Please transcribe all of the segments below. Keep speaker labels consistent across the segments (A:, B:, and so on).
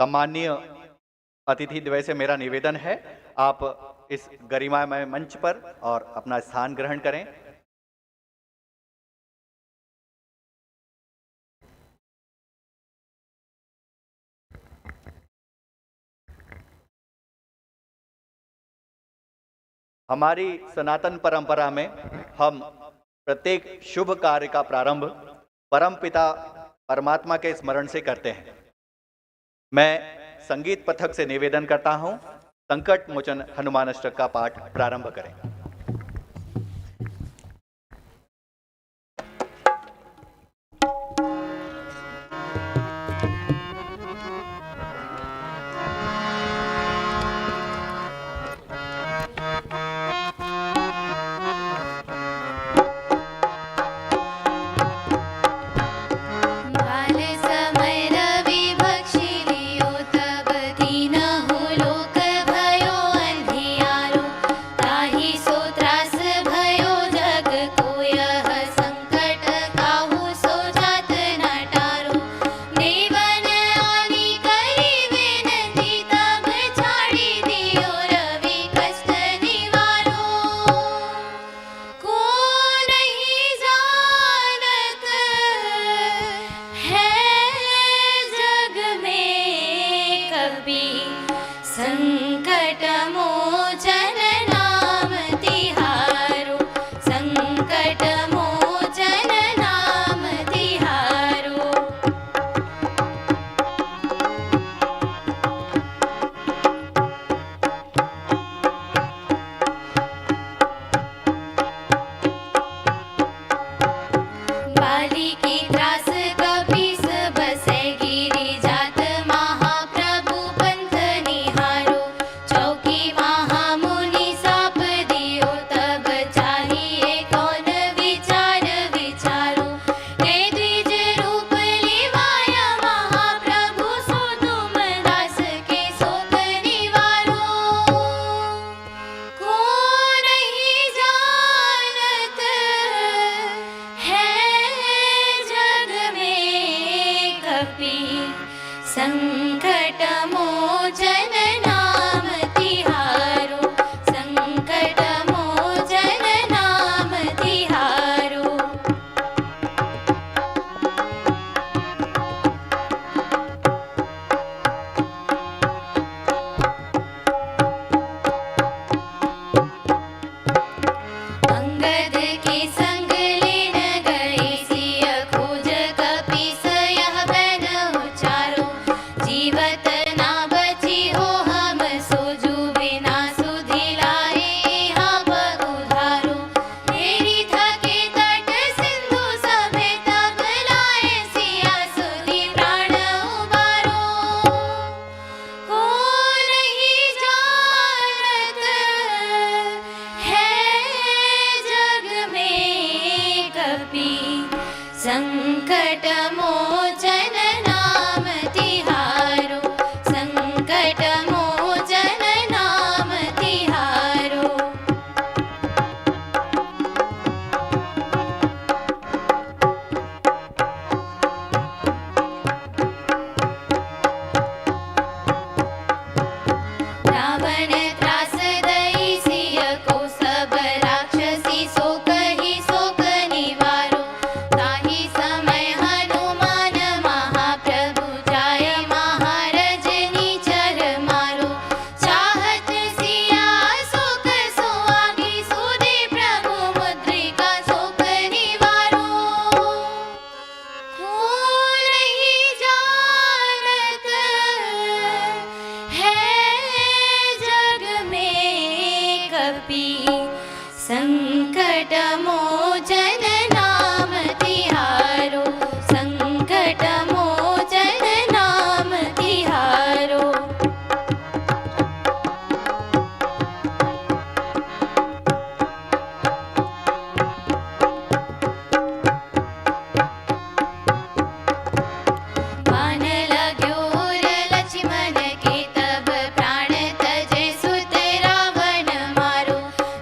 A: सम्माननीय अतिथि द्वय से मेरा निवेदन है, आप इस गरिमामय मंच पर और अपना स्थान ग्रहण करें। हमारी सनातन परंपरा में हम प्रत्येक शुभ कार्य का प्रारंभ परम पिता परमात्मा के स्मरण से करते हैं। मैं संगीत पथक से निवेदन करता हूं, संकट मोचन हनुमान अष्टक का पाठ प्रारंभ करें।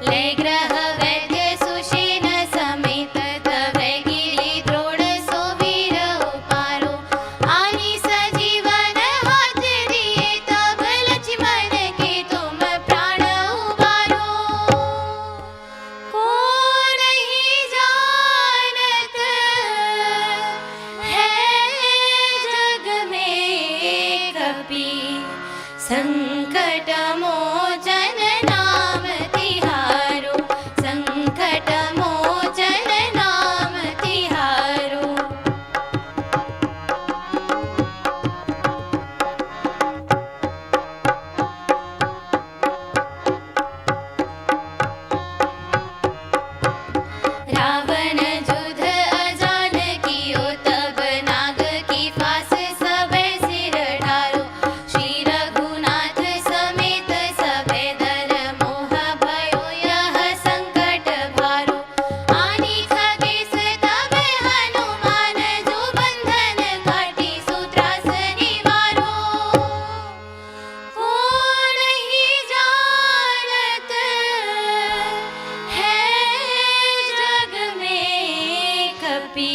B: ले ग्रह वैद्य सुषेण संकट मोचन नाम तिहारो, संकट मोचन नाम तिहारो। रावण युद्ध अजान कियो, तब नाग की फांस सबे सिर ढारो। श्री रघुनाथ समेत सबे दर मोह भयो, यह संकट भारो। आनी खगेश तबे हनुमान, जो बंधन काटी सूत्रास निवारो। को नहीं जानत है जग में कपि,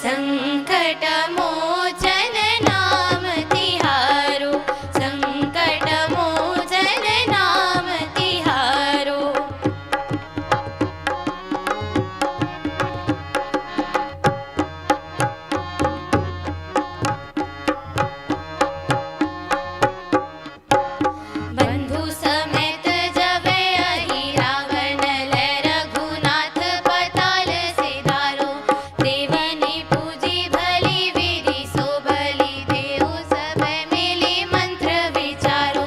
B: संकट मोचन नाम तिहारो, संकट मोचन नाम तिहारो। बंधु समेत जबे अहि रावण, लै रघुनाथ पताल सिधारो। देवनी पूजी भली विधि, सो भली देहु सबे मिली मंत्र विचारो।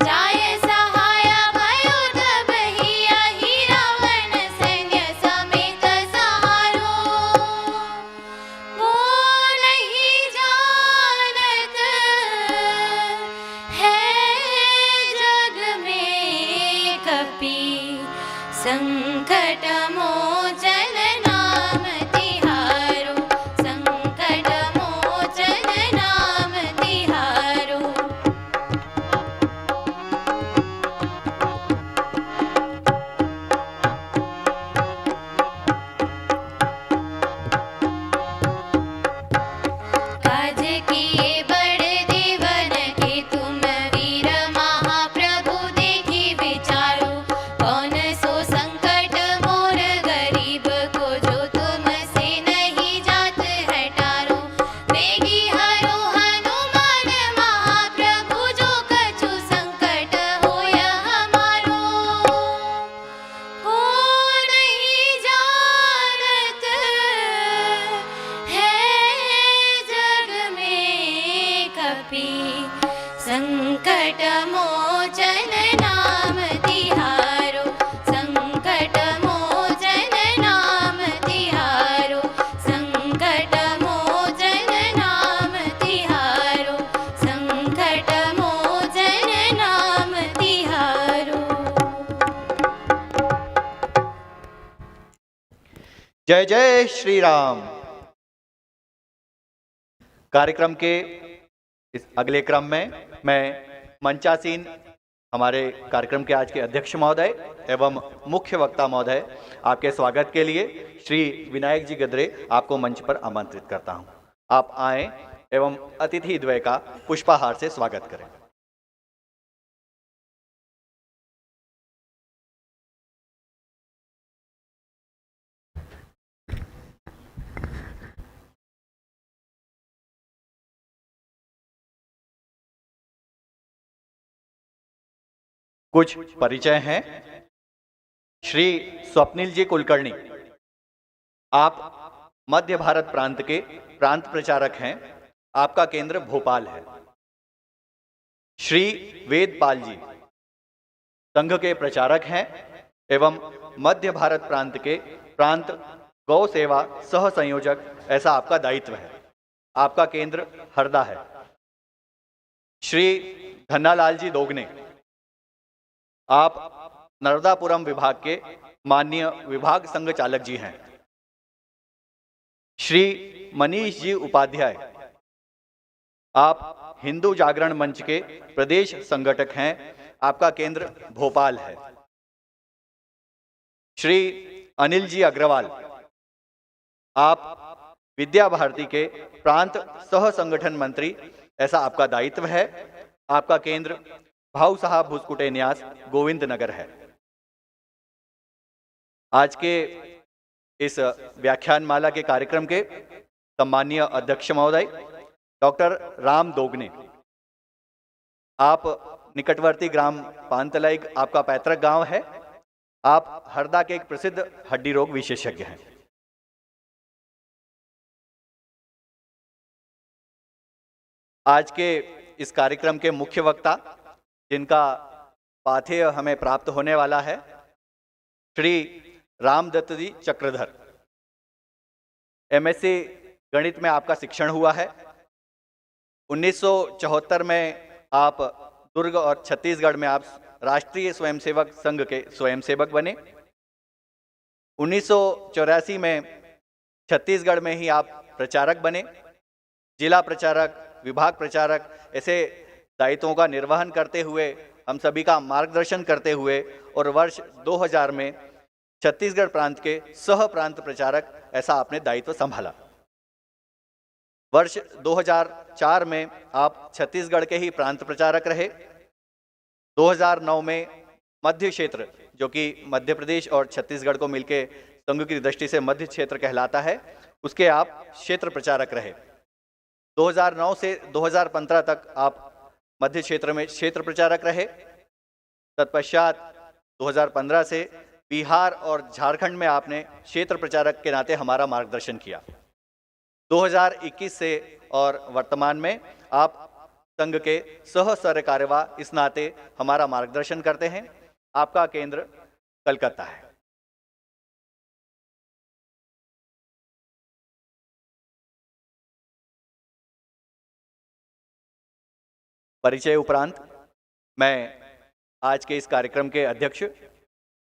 B: जाय सहाय भयो तबहि, अहि रावण सैन्य समेत सहारो। वो नहीं जानत है जग में कपि, संकट मोचन नाम तिहारो, संकट मोचन नाम तिहारो। काज किए बड़े देवन के, तुम वीर महाप्रभु देखी विचारो। कौन सो संकट मोर गरीब को, जो तुमसे नहीं जात हटारो। देगी हरो हनुमान महाप्रभु, जो कछु संकट होय हमारो। को नहीं जानत है जग में कपि, संकट मोचन नाम तिहारो, संकट मोचन नाम तिहारो, संकट मोचन नाम तिहारो, संकट मोचन नाम तिहारो।
A: जय जय श्री राम। कार्यक्रम के इस अगले क्रम में मैं मंचासीन हमारे कार्यक्रम के आज के अध्यक्ष महोदय एवं मुख्य वक्ता महोदय आपके स्वागत के लिए श्री विनायक जी गद्रे आपको मंच पर आमंत्रित करता हूं। आप आए एवं अतिथि द्वय का पुष्पहार से स्वागत करें। कुछ परिचय हैं। श्री स्वप्निल जी कुलकर्णी, आप मध्य भारत प्रांत के प्रांत प्रचारक हैं। आपका केंद्र भोपाल है। श्री वेदपाल जी संघ के प्रचारक हैं एवं मध्य भारत प्रांत के प्रांत गौ सेवा सह संयोजक, ऐसा आपका दायित्व है। आपका केंद्र हरदा है। श्री धन्नालाल जी दोगने, आप नर्मदापुरम विभाग के माननीय विभाग संघ चालक जी हैं। श्री मनीष जी उपाध्याय, आप हिंदू जागरण मंच के प्रदेश संगठक हैं। आपका केंद्र भोपाल है। श्री अनिल जी अग्रवाल, आप विद्या भारती के प्रांत सह संगठन मंत्री, ऐसा आपका दायित्व है। आपका केंद्र भाऊ साहब भुसकुटे न्यास गोविंद नगर है। आज के इस व्याख्यानमाला के कार्यक्रम के सम्मानीय अध्यक्ष महोदय डॉक्टर राम दोगने, आप निकटवर्ती ग्राम पानतलाई आपका पैतृक गांव है। आप हरदा के एक प्रसिद्ध हड्डी रोग विशेषज्ञ हैं। आज के इस कार्यक्रम के मुख्य वक्ता, जिनका पाथेय हमें प्राप्त होने वाला है, श्री रामदत्त जी चक्रधर। एमएससी गणित में आपका शिक्षण हुआ है। 1974 में आप दुर्ग और छत्तीसगढ़ में आप राष्ट्रीय स्वयंसेवक संघ के स्वयंसेवक बने। 1984 में छत्तीसगढ़ में ही आप प्रचारक बने। जिला प्रचारक, विभाग प्रचारक, ऐसे दायित्वों का निर्वहन करते हुए, हम सभी का मार्गदर्शन करते हुए, और वर्ष 2000 में छत्तीसगढ़ प्रांत के सह प्रांत प्रचारक ऐसा आपने दायित्व संभाला। वर्ष 2004 में आप छत्तीसगढ़ के ही प्रांत प्रचारक रहे। 2009 में मध्य क्षेत्र, जो कि मध्य प्रदेश और छत्तीसगढ़ को मिलके संघ की दृष्टि से मध्य क्षेत्र कहलाता है, उसके आप क्षेत्र प्रचारक रहे। 2009 से 2015 तक आप मध्य क्षेत्र में क्षेत्र प्रचारक रहे। तत्पश्चात 2015 से बिहार और झारखंड में आपने क्षेत्र प्रचारक के नाते हमारा मार्गदर्शन किया। 2021 से और वर्तमान में आप संघ के सह कार्यवाह इस नाते हमारा मार्गदर्शन करते हैं। आपका केंद्र कलकत्ता है। परिचय उपरांत मैं आज के इस कार्यक्रम के अध्यक्ष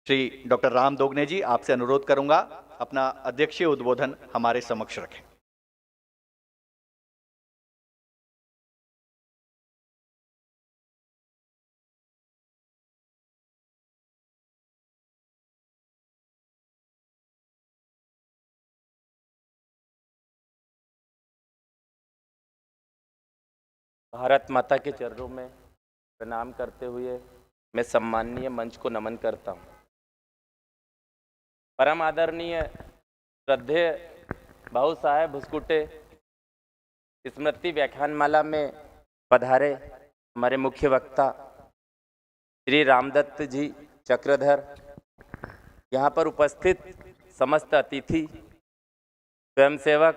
A: श्री डॉक्टर राम दोगने जी आपसे अनुरोध करूंगा अपना अध्यक्षीय उद्बोधन हमारे समक्ष रखें।
C: भारत माता के चरणों में प्रणाम करते हुए मैं सम्माननीय मंच को नमन करता हूँ। परम आदरणीय श्रद्धेय भाऊ साहेब भुसकुटे स्मृति व्याख्यानमाला में पधारे हमारे मुख्य वक्ता श्री रामदत्त जी चक्रधर, यहाँ पर उपस्थित समस्त अतिथि, स्वयंसेवक,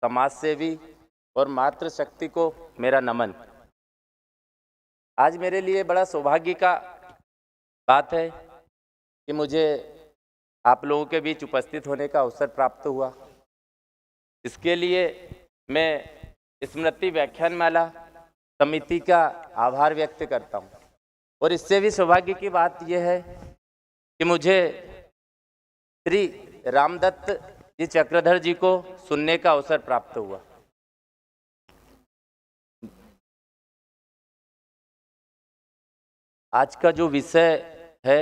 C: समाजसेवी और मातृशक्ति को मेरा नमन। आज मेरे लिए बड़ा सौभाग्य का बात है कि मुझे आप लोगों के बीच उपस्थित होने का अवसर प्राप्त हुआ। इसके लिए मैं स्मृति व्याख्यानमाला समिति का आभार व्यक्त करता हूँ। और इससे भी सौभाग्य की बात यह है कि मुझे श्री रामदत्त जी चक्रधर जी को सुनने का अवसर प्राप्त हुआ। आज का जो विषय है,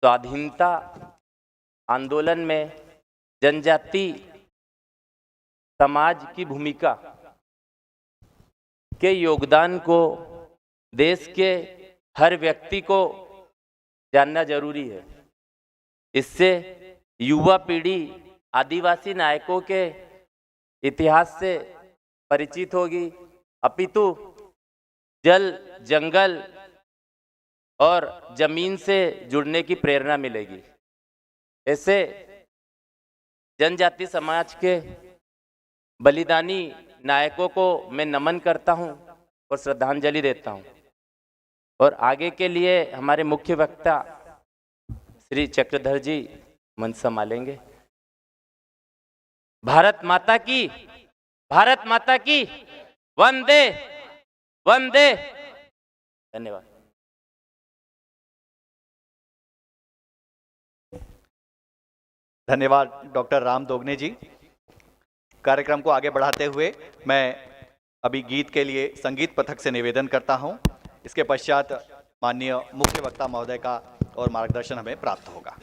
C: स्वाधीनता आंदोलन में जनजाति समाज की भूमिका के योगदान को देश के हर व्यक्ति को जानना जरूरी है। इससे युवा पीढ़ी आदिवासी नायकों के इतिहास से परिचित होगी, अपितु जल, जंगल और जमीन से जुड़ने की प्रेरणा मिलेगी। ऐसे जनजाति समाज के बलिदानी नायकों को मैं नमन करता हूं और श्रद्धांजलि देता हूं। और आगे के लिए हमारे मुख्य वक्ता श्री चक्रधर जी मंच संभालेंगे। भारत माता की, भारत माता की, वंदे वंदे। धन्यवाद।
A: धन्यवाद डॉक्टर राम दोगने जी। कार्यक्रम को आगे बढ़ाते हुए मैं अभी गीत के लिए संगीत पथक से निवेदन करता हूं। इसके पश्चात माननीय मुख्य वक्ता महोदय का और मार्गदर्शन हमें प्राप्त होगा।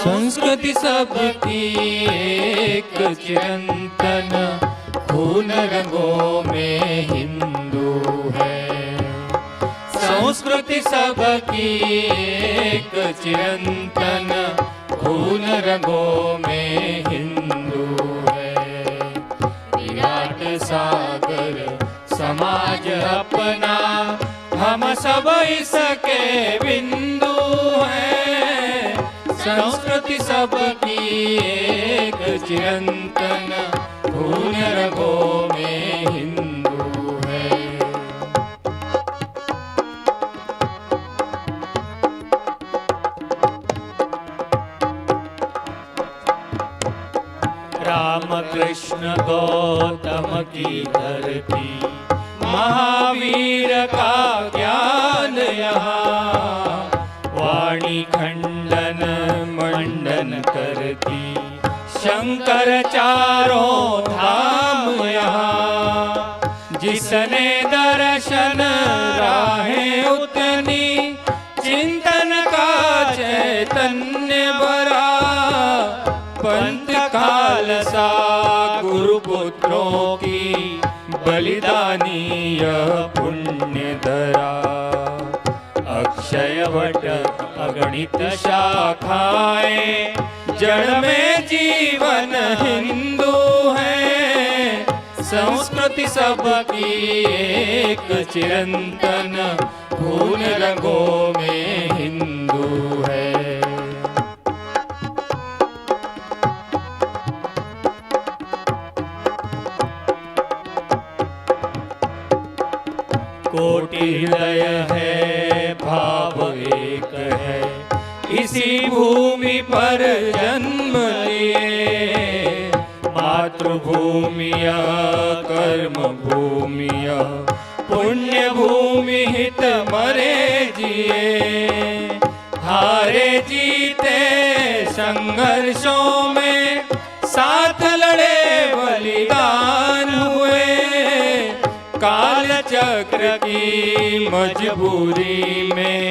D: संस्कृति सबकी एक चिरंतन, खून रंगों में हिंदू है। संस्कृति सबकी एक चिरंतन, खून रंगों में हिंदू है। विराट सागर समाज अपना, हम सब इसके बिंदु हैं। संस्कृति सबकी एक चिरंतन, खून रगों में हिंदू है। राम कृष्ण गौतम की धरती, महावीर का ज्ञान यहाँ। वाणी खंडन मंडन करती, शंकर चारों धाम यहाँ। जिसने दर्शन राहें उतनी, चिंतन का चैतन्य भरा। पंथ खालसा गुरुपुत्रों की, बलिदानी यह पुण्य धरा। अक्षय वट अगणित शाखाएं, जड़ में जीवन हिंदू है। संस्कृति सबकी एक चिरंतन, खून रंगों में हिंदू है। कोटि हृदय है, भाव एक है, इसी भूमि पर जन्म लिए। मातृभूमिया कर्म भूमिया, पुण्य भूमि हित मरे जिए। हारे जीते संघर्षों में, साथ लड़े बलिदान हुए। काल चक्र की मजबूरी में,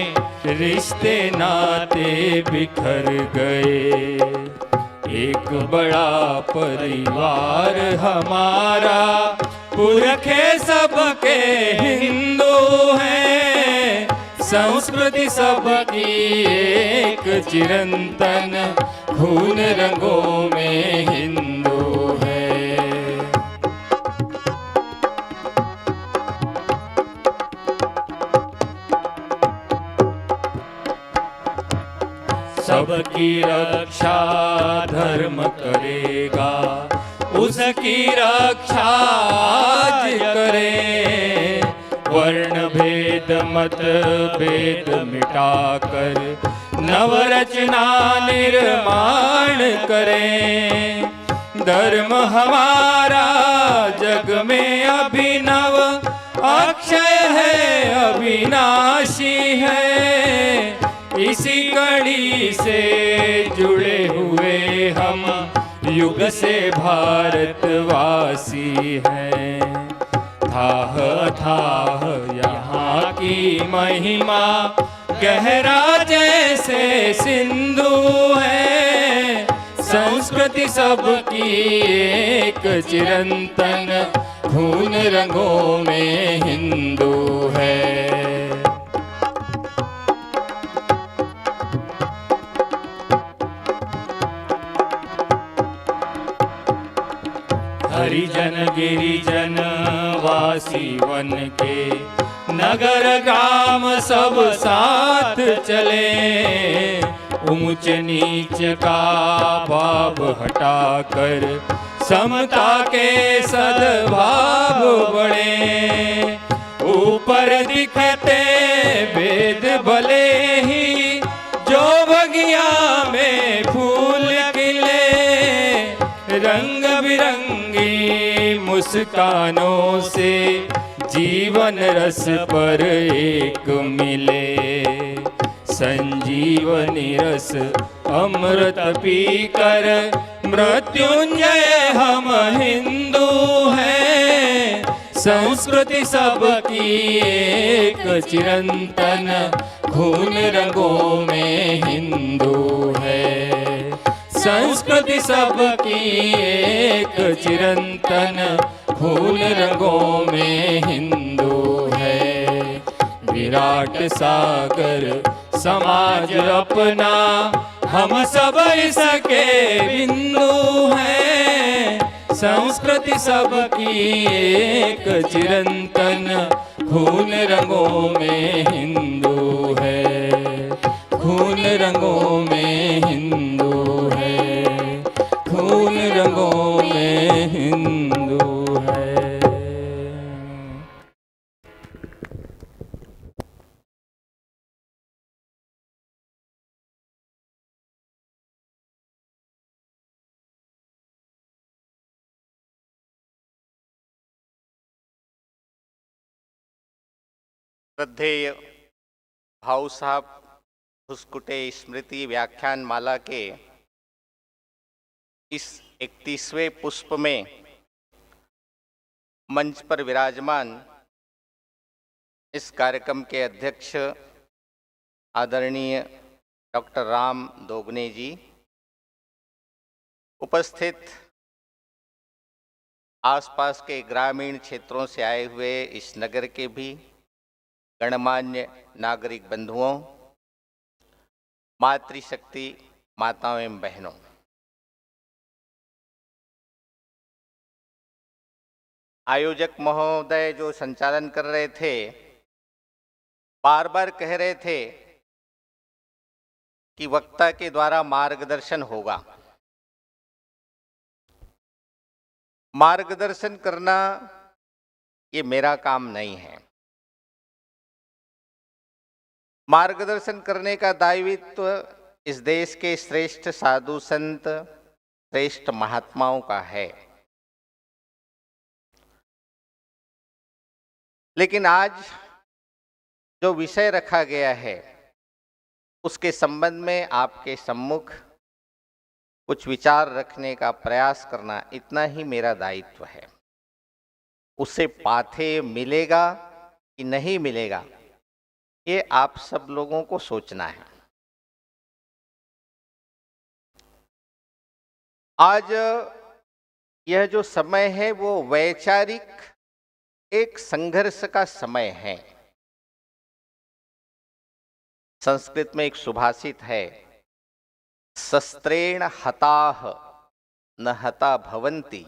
D: रिश्ते नाते बिखर गए। एक बड़ा परिवार हमारा, पुरखे सबके हिंदू हैं। संस्कृति सबकी एक चिरंतन, खून रंगों में हिंदू है। सबकी रक्षा धर्म करेगा, उसकी रक्षा आज करे। वर्ण भेद मत भेद मिटाकर, नवरचना निर्माण करें। धर्म हमारा जग में अभिनव, अक्षय है अविनाशी है। इसी कड़ी से जुड़े हुए हम, युग से भारतवासी हैं। थाह थाह यहाँ की महिमा, गहरा जैसे सिंधु है। संस्कृति सबकी एक चिरंतन, खून रंगों में हिंदू है। हरिजन गिरिजन वासी वन के, नगर ग्राम सब साथ चले। ऊंच नीच का भाव हटाकर, समता के सद्भाव बढ़े। ऊपर दिखते भेद भले ही, जो बगिया में फूल खिले। रंग बिरंगी मुस्कानों से, जीवन रस पर एक मिले। संजीवनी रस अमृत पीकर, मृत्युंजय हम हिंदू हैं। संस्कृति सबकी एक चिरंतन, खून रंगों में हिंदू है। संस्कृति सबकी एक चिरंतन, खून रंगों में हिंदू है। विराट सागर समाज अपना, हम सब इसके बिंदु हैं। संस्कृति सबकी एक चिरंतन, खून रंगों में हिंदू है। खून रंगों में हिंदू है। खून रंगों में हिंदू है।
A: श्रद्धेय भाऊ साहब भुसकुटे स्मृति व्याख्यान माला के इस 31वें पुष्प में मंच पर विराजमान इस कार्यक्रम के अध्यक्ष आदरणीय डॉक्टर राम दोगने जी, उपस्थित आसपास के ग्रामीण क्षेत्रों से आए हुए इस नगर के भी गणमान्य नागरिक बंधुओं, मातृशक्ति माताओं एवं बहनों, आयोजक महोदय जो संचालन कर रहे थे बार बार कह रहे थे कि वक्ता के द्वारा मार्गदर्शन होगा। मार्गदर्शन करना ये मेरा काम नहीं है। मार्गदर्शन करने का दायित्व इस देश के श्रेष्ठ साधु संत, श्रेष्ठ महात्माओं का है। लेकिन आज जो विषय रखा गया है उसके संबंध में आपके सम्मुख कुछ विचार रखने का प्रयास करना, इतना ही मेरा दायित्व है। उससे पाथे मिलेगा कि नहीं मिलेगा, ये आप सब लोगों को सोचना है। आज यह जो समय है वो वैचारिक एक संघर्ष का समय है। संस्कृत में एक सुभाषित है, शस्त्रेण हताः न हता भवन्ति,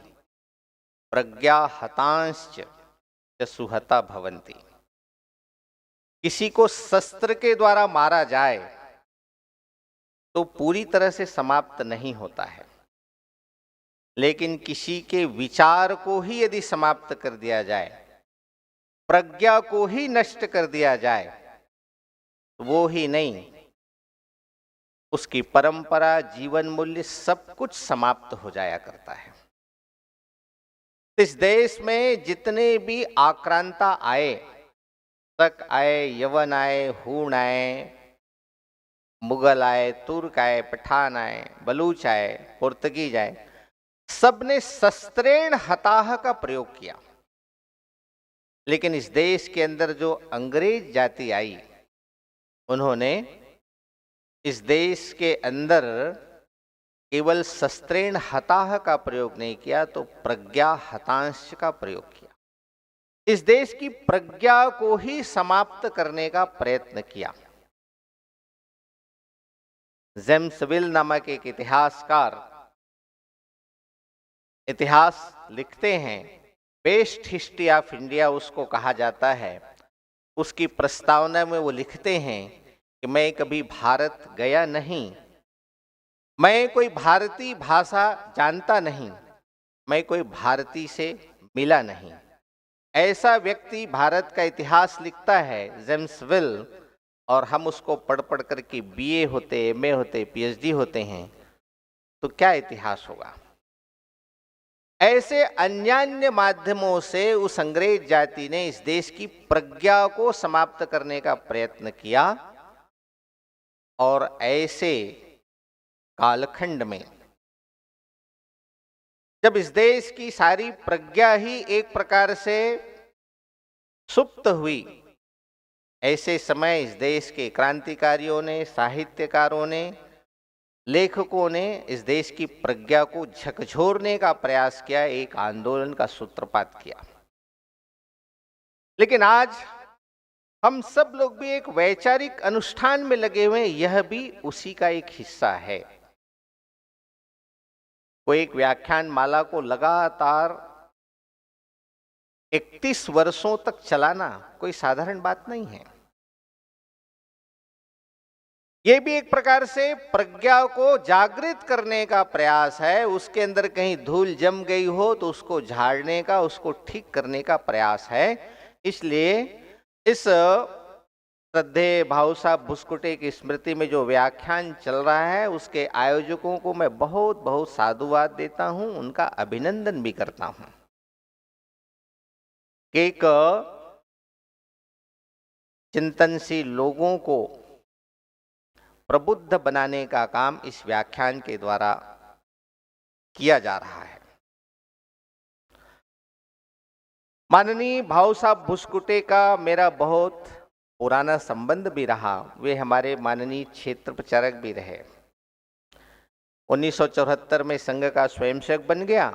A: प्रज्ञा हतांश्च सुहता भवन्ति। किसी को शस्त्र के द्वारा मारा जाए तो पूरी तरह से समाप्त नहीं होता है, लेकिन किसी के विचार को ही यदि समाप्त कर दिया जाए, प्रज्ञा को ही नष्ट कर दिया जाए, वो ही नहीं, उसकी परंपरा, जीवन मूल्य सब कुछ समाप्त हो जाया करता है। इस देश में जितने भी आक्रांता आए, शक आए, यवन आए, हूण आए, मुगल आए, तुर्क आए, पठान आए, बलूच आए, पुर्तगीज आए, सबने शस्त्रेण हताह का प्रयोग किया। लेकिन इस देश के अंदर जो अंग्रेज जाति आई, उन्होंने इस देश के अंदर केवल शस्त्रेण हताह का प्रयोग नहीं किया, तो प्रज्ञा हतांश का प्रयोग किया। इस देश की प्रज्ञा को ही समाप्त करने का प्रयत्न किया। जेम्स विल नामक एक इतिहासकार इतिहास लिखते हैं, बेस्ट हिस्ट्री ऑफ इंडिया उसको कहा जाता है। उसकी प्रस्तावना में वो लिखते हैं कि मैं कभी भारत गया नहीं, मैं कोई भारतीय भाषा जानता नहीं, मैं कोई भारतीय से मिला नहीं। ऐसा व्यक्ति भारत का इतिहास लिखता है, जेम्स विल, और हम उसको पढ़ पढ़ करके बीए होते, एमए होते, पीएचडी होते हैं, तो क्या इतिहास होगा। ऐसे अन्यान्य माध्यमों से उस अंग्रेज जाति ने इस देश की प्रज्ञा को समाप्त करने का प्रयत्न किया, और ऐसे कालखंड में जब इस देश की सारी प्रज्ञा ही एक प्रकार से सुप्त हुई, ऐसे समय इस देश के क्रांतिकारियों ने, साहित्यकारों ने,
E: लेखकों ने इस देश की प्रज्ञा को झकझोरने का प्रयास किया, एक आंदोलन का सूत्रपात किया। लेकिन आज हम सब लोग भी एक वैचारिक अनुष्ठान में लगे हुए हैं, यह भी उसी का एक हिस्सा है। कोई एक व्याख्यान माला को लगातार 31 वर्षों तक चलाना कोई साधारण बात नहीं है। यह भी एक प्रकार से प्रज्ञा को जागृत करने का प्रयास है। उसके अंदर कहीं धूल जम गई हो तो उसको झाड़ने का, उसको ठीक करने का प्रयास है। इसलिए इस श्रद्धेय भाऊ साहब भुसकुटे की स्मृति में जो व्याख्यान चल रहा है, उसके आयोजकों को मैं बहुत बहुत साधुवाद देता हूं, उनका अभिनंदन भी करता हूं। एक चिंतनशील लोगों को प्रबुद्ध बनाने का काम इस व्याख्यान के द्वारा किया जा रहा है। माननीय भाऊ साहब भुसकुटे का मेरा बहुत पुराना संबंध भी रहा। वे हमारे माननीय क्षेत्र प्रचारक भी रहे। 1974 में संघ का स्वयंसेवक बन गया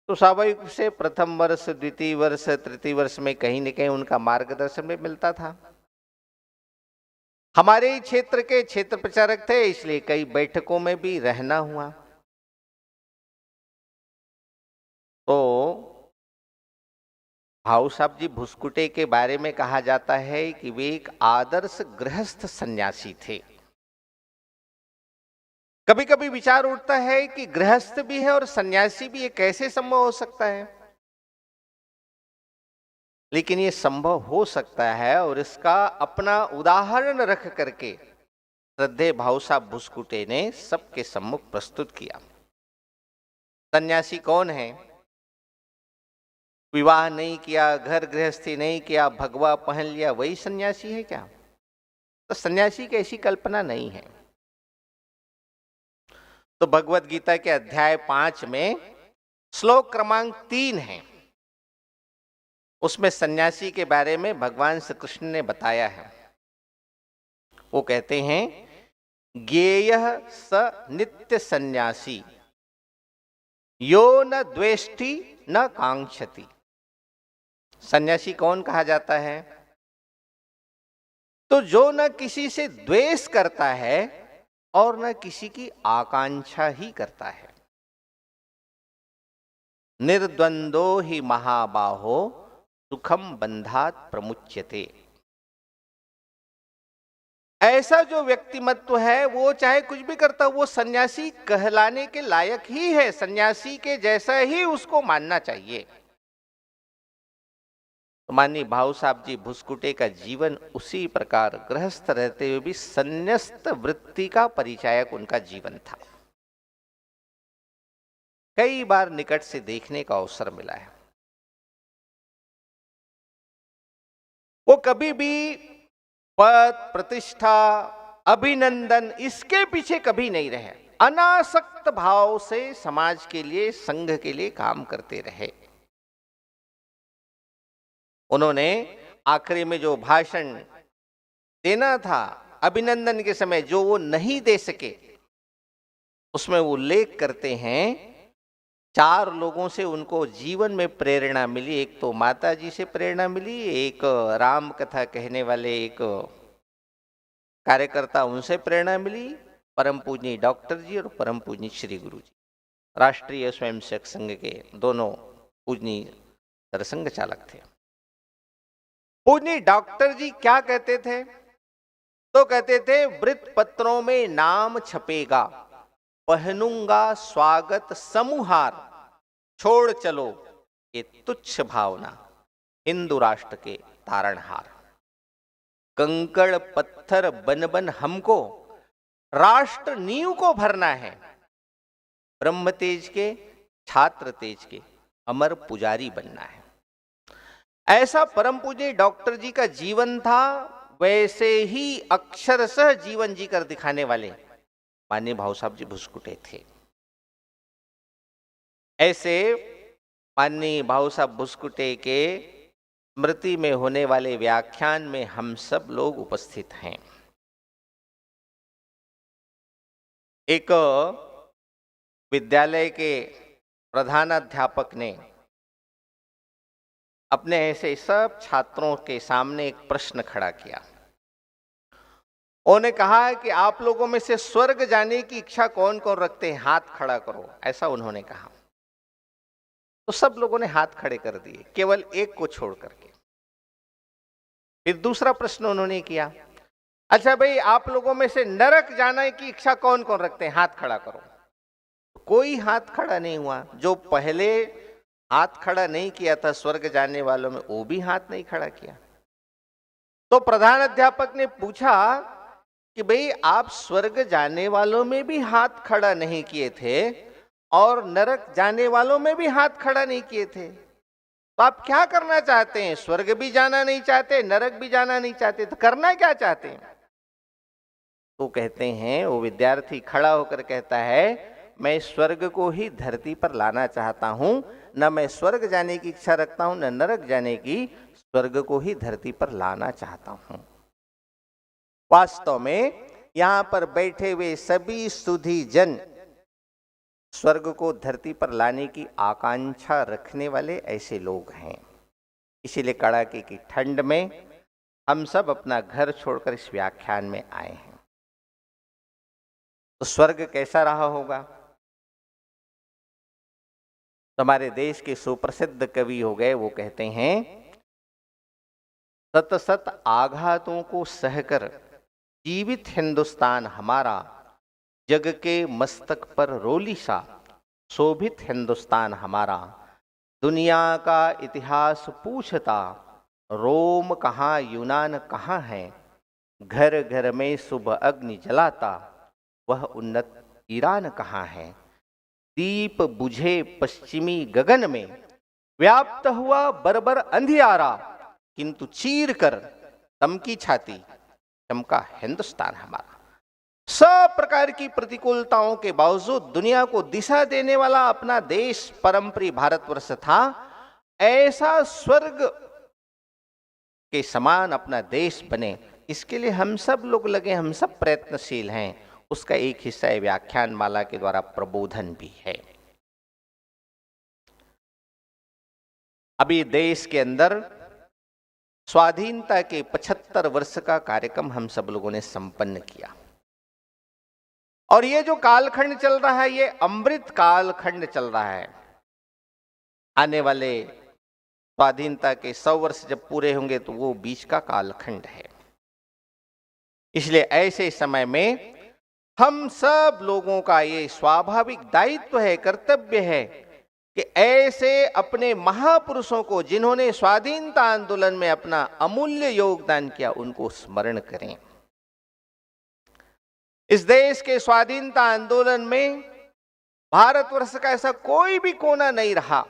E: तो स्वाभाविक से प्रथम वर्ष, द्वितीय वर्ष, तृतीय वर्ष में कहीं न कहीं उनका मार्गदर्शन भी मिलता था। हमारे ही क्षेत्र के क्षेत्र प्रचारक थे, इसलिए कई बैठकों में भी रहना हुआ। तो भाऊ साहब जी भुसकुटे के बारे में कहा जाता है कि वे एक आदर्श गृहस्थ सन्यासी थे। कभी कभी विचार उठता है कि गृहस्थ भी है और सन्यासी भी, ये कैसे संभव हो सकता है? लेकिन ये संभव हो सकता है और इसका अपना उदाहरण रख करके श्रद्धेय भाऊ साहब भुसकुटे ने सबके सम्मुख प्रस्तुत किया। सन्यासी कौन है? विवाह नहीं किया, घर गृहस्थी नहीं किया, भगवा पहन लिया, वही सन्यासी है क्या? तो सन्यासी की ऐसी कल्पना नहीं है। तो भगवत गीता के अध्याय 5 में श्लोक क्रमांक 3 है, उसमें सन्यासी के बारे में भगवान श्री कृष्ण ने बताया है। वो कहते हैं, ज्ञेयः स नित्य सन्यासी यो न द्वेष्टि न कांक्षति। सन्यासी कौन कहा जाता है? तो जो न किसी से द्वेष करता है और न किसी की आकांक्षा ही करता है। निर्द्वंदो ही महाबाहो सुखम बंधात प्रमुच्यते। ऐसा जो व्यक्तिमत्व है वो चाहे कुछ भी करता, वो सन्यासी कहलाने के लायक ही है। सन्यासी के जैसा ही उसको मानना चाहिए। तो माननीय भाऊ साहब जी भुसकुटे का जीवन उसी प्रकार गृहस्थ रहते हुए भी संन्यस्त वृत्ति का परिचायक उनका जीवन था। कई बार निकट से देखने का अवसर मिला है। वो कभी भी पद, प्रतिष्ठा, अभिनंदन, इसके पीछे कभी नहीं रहे। अनासक्त भाव से समाज के लिए, संघ के लिए काम करते रहे। उन्होंने आखिरी में जो भाषण देना था अभिनंदन के समय, जो वो नहीं दे सके, उसमें वो उल्लेख करते हैं 4 लोगों से उनको जीवन में प्रेरणा मिली। एक तो माता जी से प्रेरणा मिली, एक राम कथा कहने वाले एक कार्यकर्ता, उनसे प्रेरणा मिली, परम पूजनीय डॉक्टर जी और परम पूजनीय श्री गुरु जी, राष्ट्रीय स्वयंसेवक संघ के दोनों पूजनीय सरसंघ चालक थे। पूजनीय डॉक्टर जी क्या कहते थे? तो कहते थे, वृत्त पत्रों में नाम छपेगा, पहनूंगा स्वागत समूहार, छोड़ चलो ये तुच्छ भावना, हिंदू राष्ट्र के तारणहार। कंकड़ पत्थर बन बन हमको राष्ट्र नींव को भरना है, ब्रह्म तेज के, छात्र तेज के, अमर पुजारी बनना है। ऐसा परम पूज्य डॉक्टर जी का जीवन था। वैसे ही अक्षरशः जीवन जी कर दिखाने वाले माननीय भाऊ साहब जी भुसकुटे थे। ऐसे माननीय भाऊ साहब भुसकुटे के स्मृति में होने वाले व्याख्यान में हम सब लोग उपस्थित हैं। एक विद्यालय के प्रधानाध्यापक ने अपने ऐसे सब छात्रों के सामने एक प्रश्न खड़ा किया। उन्होंने कहा कि आप लोगों में से स्वर्ग जाने की इच्छा कौन कौन रखते हैं, हाथ खड़ा करो, ऐसा उन्होंने कहा। तो सब लोगों ने हाथ खड़े कर दिए, केवल एक को छोड़ करके। फिर दूसरा प्रश्न उन्होंने किया, अच्छा भाई, आप लोगों में से नरक जाने की इच्छा कौन कौन रखते हैं, हाथ खड़ा करो। कोई हाथ खड़ा नहीं हुआ। जो पहले हाथ खड़ा नहीं किया था स्वर्ग जाने वालों में, वो भी हाथ नहीं खड़ा किया। तो प्रधान अध्यापक ने पूछा कि भाई, आप स्वर्ग जाने वालों में भी हाथ खड़ा नहीं किए थे और नरक जाने वालों में भी हाथ खड़ा नहीं किए थे, तो आप क्या करना चाहते हैं? स्वर्ग भी जाना नहीं चाहते, नरक भी जाना नहीं चाहते, तो करना क्या चाहते हैं? तो कहते हैं, वो विद्यार्थी खड़ा होकर कहता है, मैं स्वर्ग को ही धरती पर लाना चाहता हूं, न मैं स्वर्ग जाने की इच्छा रखता हूं न नरक जाने की, स्वर्ग को ही धरती पर लाना चाहता हूं। वास्तव में यहां पर बैठे हुए सभी सुधी जन स्वर्ग को धरती पर लाने की आकांक्षा रखने वाले ऐसे लोग हैं। इसीलिए कड़ाके की ठंड में हम सब अपना घर छोड़कर इस व्याख्यान में आए हैं। तो स्वर्ग कैसा रहा होगा? तो हमारे देश के सुप्रसिद्ध कवि हो गए, वो कहते हैं, सत सत आघातों को सहकर जीवित हिंदुस्तान हमारा, जग के मस्तक पर रोली सा शोभित हिंदुस्तान हमारा, दुनिया का इतिहास पूछता रोम कहाँ यूनान कहाँ है, घर घर में शुभ अग्नि जलाता वह उन्नत ईरान कहाँ है, दीप बुझे पश्चिमी गगन में व्याप्त हुआ बरबर अंधियारा, किंतु चीर कर तमकी छाती चमका हिंदुस्तान हमारा। सब प्रकार की प्रतिकूलताओं के बावजूद दुनिया को दिशा देने वाला अपना देश परमप्रिय भारतवर्ष था। ऐसा स्वर्ग के समान अपना देश बने, इसके लिए हम सब लोग लगे, हम सब प्रयत्नशील हैं। उसका एक हिस्सा व्याख्यान माला के द्वारा प्रबोधन भी है। अभी देश के अंदर स्वाधीनता के 75 वर्ष का कार्यक्रम हम सब लोगों ने संपन्न किया, और ये जो कालखंड चल रहा है, ये अमृत कालखंड चल रहा है। आने वाले स्वाधीनता के 100 वर्ष जब पूरे होंगे तो वो बीच का कालखंड है। इसलिए ऐसे समय में हम सब लोगों का ये स्वाभाविक दायित्व है, कर्तव्य है कि ऐसे अपने महापुरुषों को, जिन्होंने स्वाधीनता आंदोलन में अपना अमूल्य योगदान किया, उनको स्मरण करें। इस देश के स्वाधीनता आंदोलन में भारतवर्ष का ऐसा कोई भी कोना नहीं रहा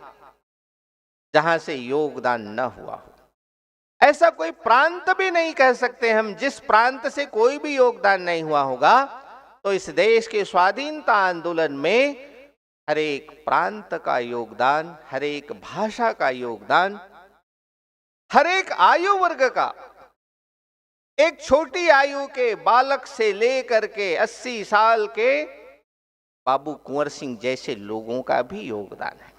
E: जहां से योगदान न हुआ हो। ऐसा कोई प्रांत भी नहीं कह सकते हम जिस प्रांत से कोई भी योगदान नहीं हुआ होगा। तो इस देश के स्वाधीनता आंदोलन में हर एक प्रांत का योगदान, हर एक भाषा का योगदान, हर एक आयु वर्ग का, एक छोटी आयु के बालक से लेकर के 80 साल के बाबू कुंवर सिंह जैसे लोगों का भी योगदान है।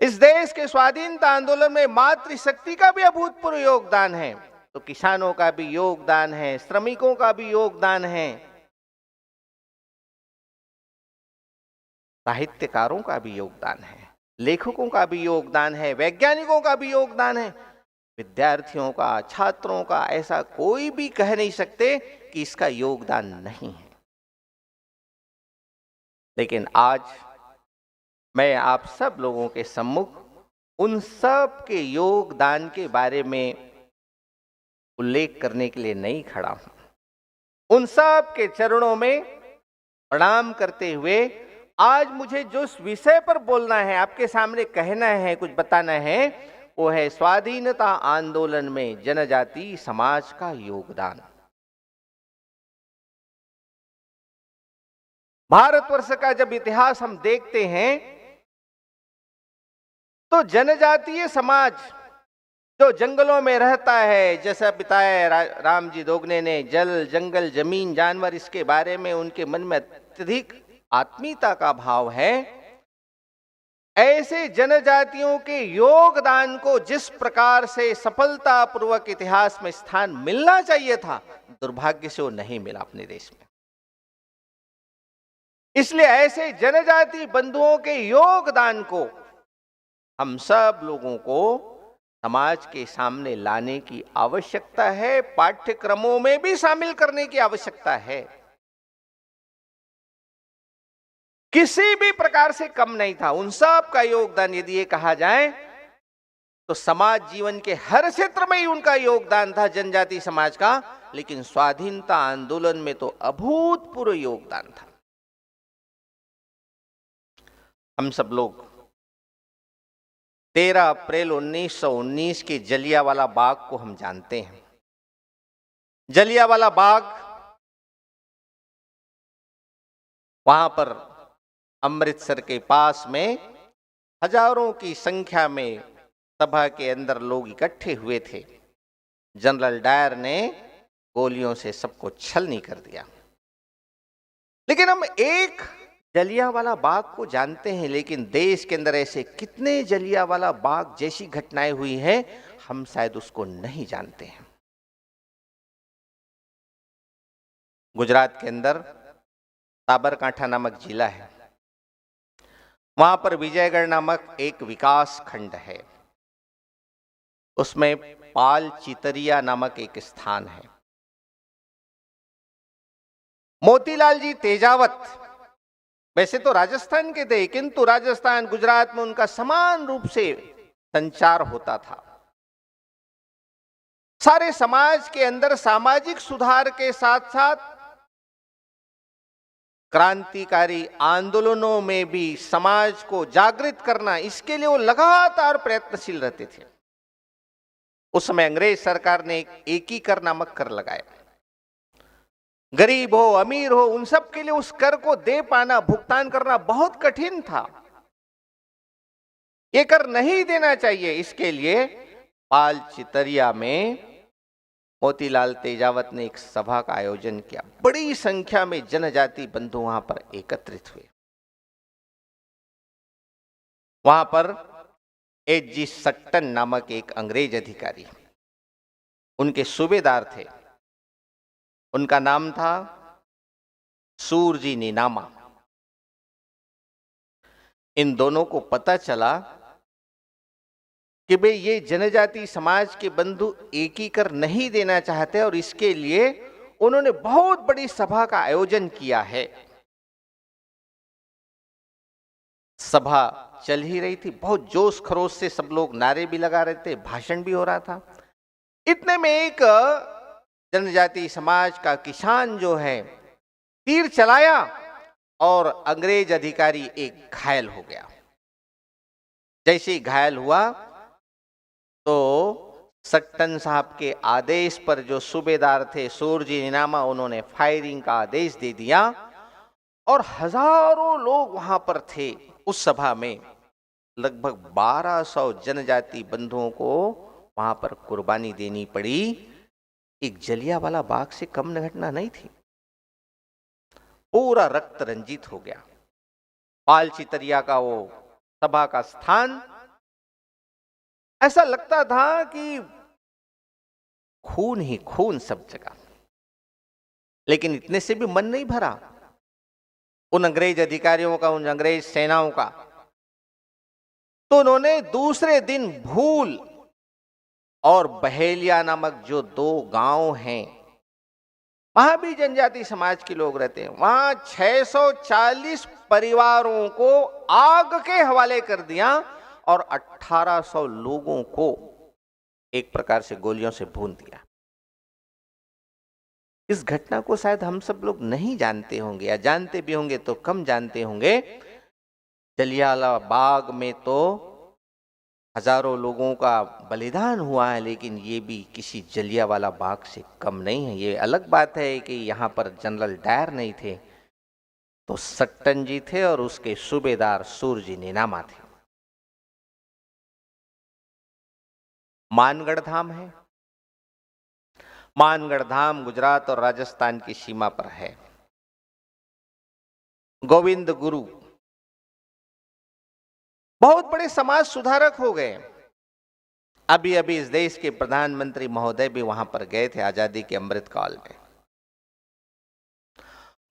E: इस देश के स्वाधीनता आंदोलन में मातृशक्ति का भी अभूतपूर्व योगदान है। तो किसानों का भी योगदान है, श्रमिकों का भी योगदान है, साहित्यकारों का भी योगदान है, लेखकों का भी योगदान है, वैज्ञानिकों का भी योगदान है, विद्यार्थियों का, छात्रों का। ऐसा कोई भी कह नहीं सकते कि इसका योगदान नहीं है। लेकिन आज मैं आप सब लोगों के सम्मुख उन सब के योगदान के बारे में उल्लेख करने के लिए नहीं खड़ा हूं। उन सब के चरणों में प्रणाम करते हुए आज मुझे जो विषय पर बोलना है, आपके सामने कहना है, कुछ बताना है, वो है स्वाधीनता आंदोलन में जनजाति समाज का योगदान। भारतवर्ष का जब इतिहास हम देखते हैं तो जनजातीय समाज जो जंगलों में रहता है, जैसा बताया राम जी दोगने ने, जल जंगल जमीन जानवर, इसके बारे में उनके मन में अत्यधिक आत्मीयता का भाव है। ऐसे जनजातियों के योगदान को जिस प्रकार से सफलतापूर्वक इतिहास में स्थान मिलना चाहिए था, दुर्भाग्य से वो नहीं मिला अपने देश में। इसलिए ऐसे जनजाति बंधुओं के योगदान को हम सब लोगों को समाज के सामने लाने की आवश्यकता है, पाठ्यक्रमों में भी शामिल करने की आवश्यकता है। किसी भी प्रकार से कम नहीं था उन सब का योगदान। यदि ये कहा जाए तो समाज जीवन के हर क्षेत्र में ही उनका योगदान था जनजाति समाज का, लेकिन स्वाधीनता आंदोलन में तो अभूतपूर्व योगदान था। हम सब लोग 13 अप्रैल 1919 के जलियांवाला बाग को हम जानते हैं। जलियांवाला बाग, वहां पर अमृतसर के पास में हजारों की संख्या में सभा के अंदर लोग इकट्ठे हुए थे। जनरल डायर ने गोलियों से सबको छलनी कर दिया। लेकिन हम एक जलियांवाला बाग को जानते हैं, लेकिन देश के अंदर ऐसे कितने जलियांवाला बाग जैसी घटनाएं हुई हैं, हम शायद उसको नहीं जानते हैं। गुजरात के अंदर साबरकांठा नामक जिला है, वहां पर विजयगढ़ नामक एक विकास खंड है। उसमें पाल चितरिया नामक एक स्थान है। मोतीलाल जी तेजावत वैसे तो राजस्थान के थे, किंतु राजस्थान गुजरात में उनका समान रूप से संचार होता था। सारे समाज के अंदर सामाजिक सुधार के साथ साथ क्रांतिकारी आंदोलनों में भी समाज को जागृत करना, इसके लिए वो लगातार प्रयत्नशील रहते थे। उस समय अंग्रेज सरकार ने एक एकीकर नामक कर लगाया। गरीब हो अमीर हो उन सब के लिए उस कर को दे पाना, भुगतान करना बहुत कठिन था। ये कर नहीं देना चाहिए, इसके लिए पाल चितरिया में मोतीलाल तेजावत ने एक सभा का आयोजन किया। बड़ी संख्या में जनजाति बंधु वहां पर एकत्रित हुए। वहां पर एच.जी. सट्टन नामक एक अंग्रेज अधिकारी, उनके सूबेदार थे। उनका नाम था सूरजी नीनामा। इन दोनों को पता चला कि भाई ये जनजाति समाज के बंधु एकीकर नहीं देना चाहते, और इसके लिए उन्होंने बहुत बड़ी सभा का आयोजन किया है। सभा चल ही रही थी, बहुत जोश खरोश से सब लोग नारे भी लगा रहे थे, भाषण भी हो रहा था। इतने में एक जनजाति समाज का किसान जो है तीर चलाया और अंग्रेज अधिकारी एक घायल हो गया। जैसे ही घायल हुआ तो सट्टन साहब के आदेश पर जो सूबेदार थे सूरजी नीनामा, उन्होंने फायरिंग का आदेश दे दिया और हजारों लोग वहां पर थे। उस सभा में लगभग 1200 जनजाति बंधुओं को वहां पर कुर्बानी देनी पड़ी। एक जलियांवाला बाग से कम घटना नहीं थी। पूरा रक्त रंजित हो गया। पाल चितरिया का वो सभा का स्थान, ऐसा लगता था कि खून ही खून सब जगह। लेकिन इतने से भी मन नहीं भरा उन अंग्रेज अधिकारियों का, उन अंग्रेज सेनाओं का। तो उन्होंने दूसरे दिन भूल और बहेलिया नामक जो 2 गांव हैं, वहां भी जनजाति समाज के लोग रहते हैं, वहां 640 परिवारों को आग के हवाले कर दिया और 1800 लोगों को एक प्रकार से गोलियों से भून दिया। इस घटना को शायद हम सब लोग नहीं जानते होंगे, या जानते भी होंगे तो कम जानते होंगे। जलियांवाला बाग में तो हजारों लोगों का बलिदान हुआ है, लेकिन ये भी किसी जलियांवाला बाग से कम नहीं है। ये अलग बात है कि यहाँ पर जनरल डायर नहीं थे, तो सट्टन जी थे और उसके सूबेदार सूरजी नीनामा थे। मानगढ़ धाम है। मानगढ़ धाम गुजरात और राजस्थान की सीमा पर है। गोविंद गुरु बहुत बड़े समाज सुधारक हो गए। अभी अभी इस देश के प्रधानमंत्री महोदय भी वहां पर गए थे आजादी के अमृत काल में।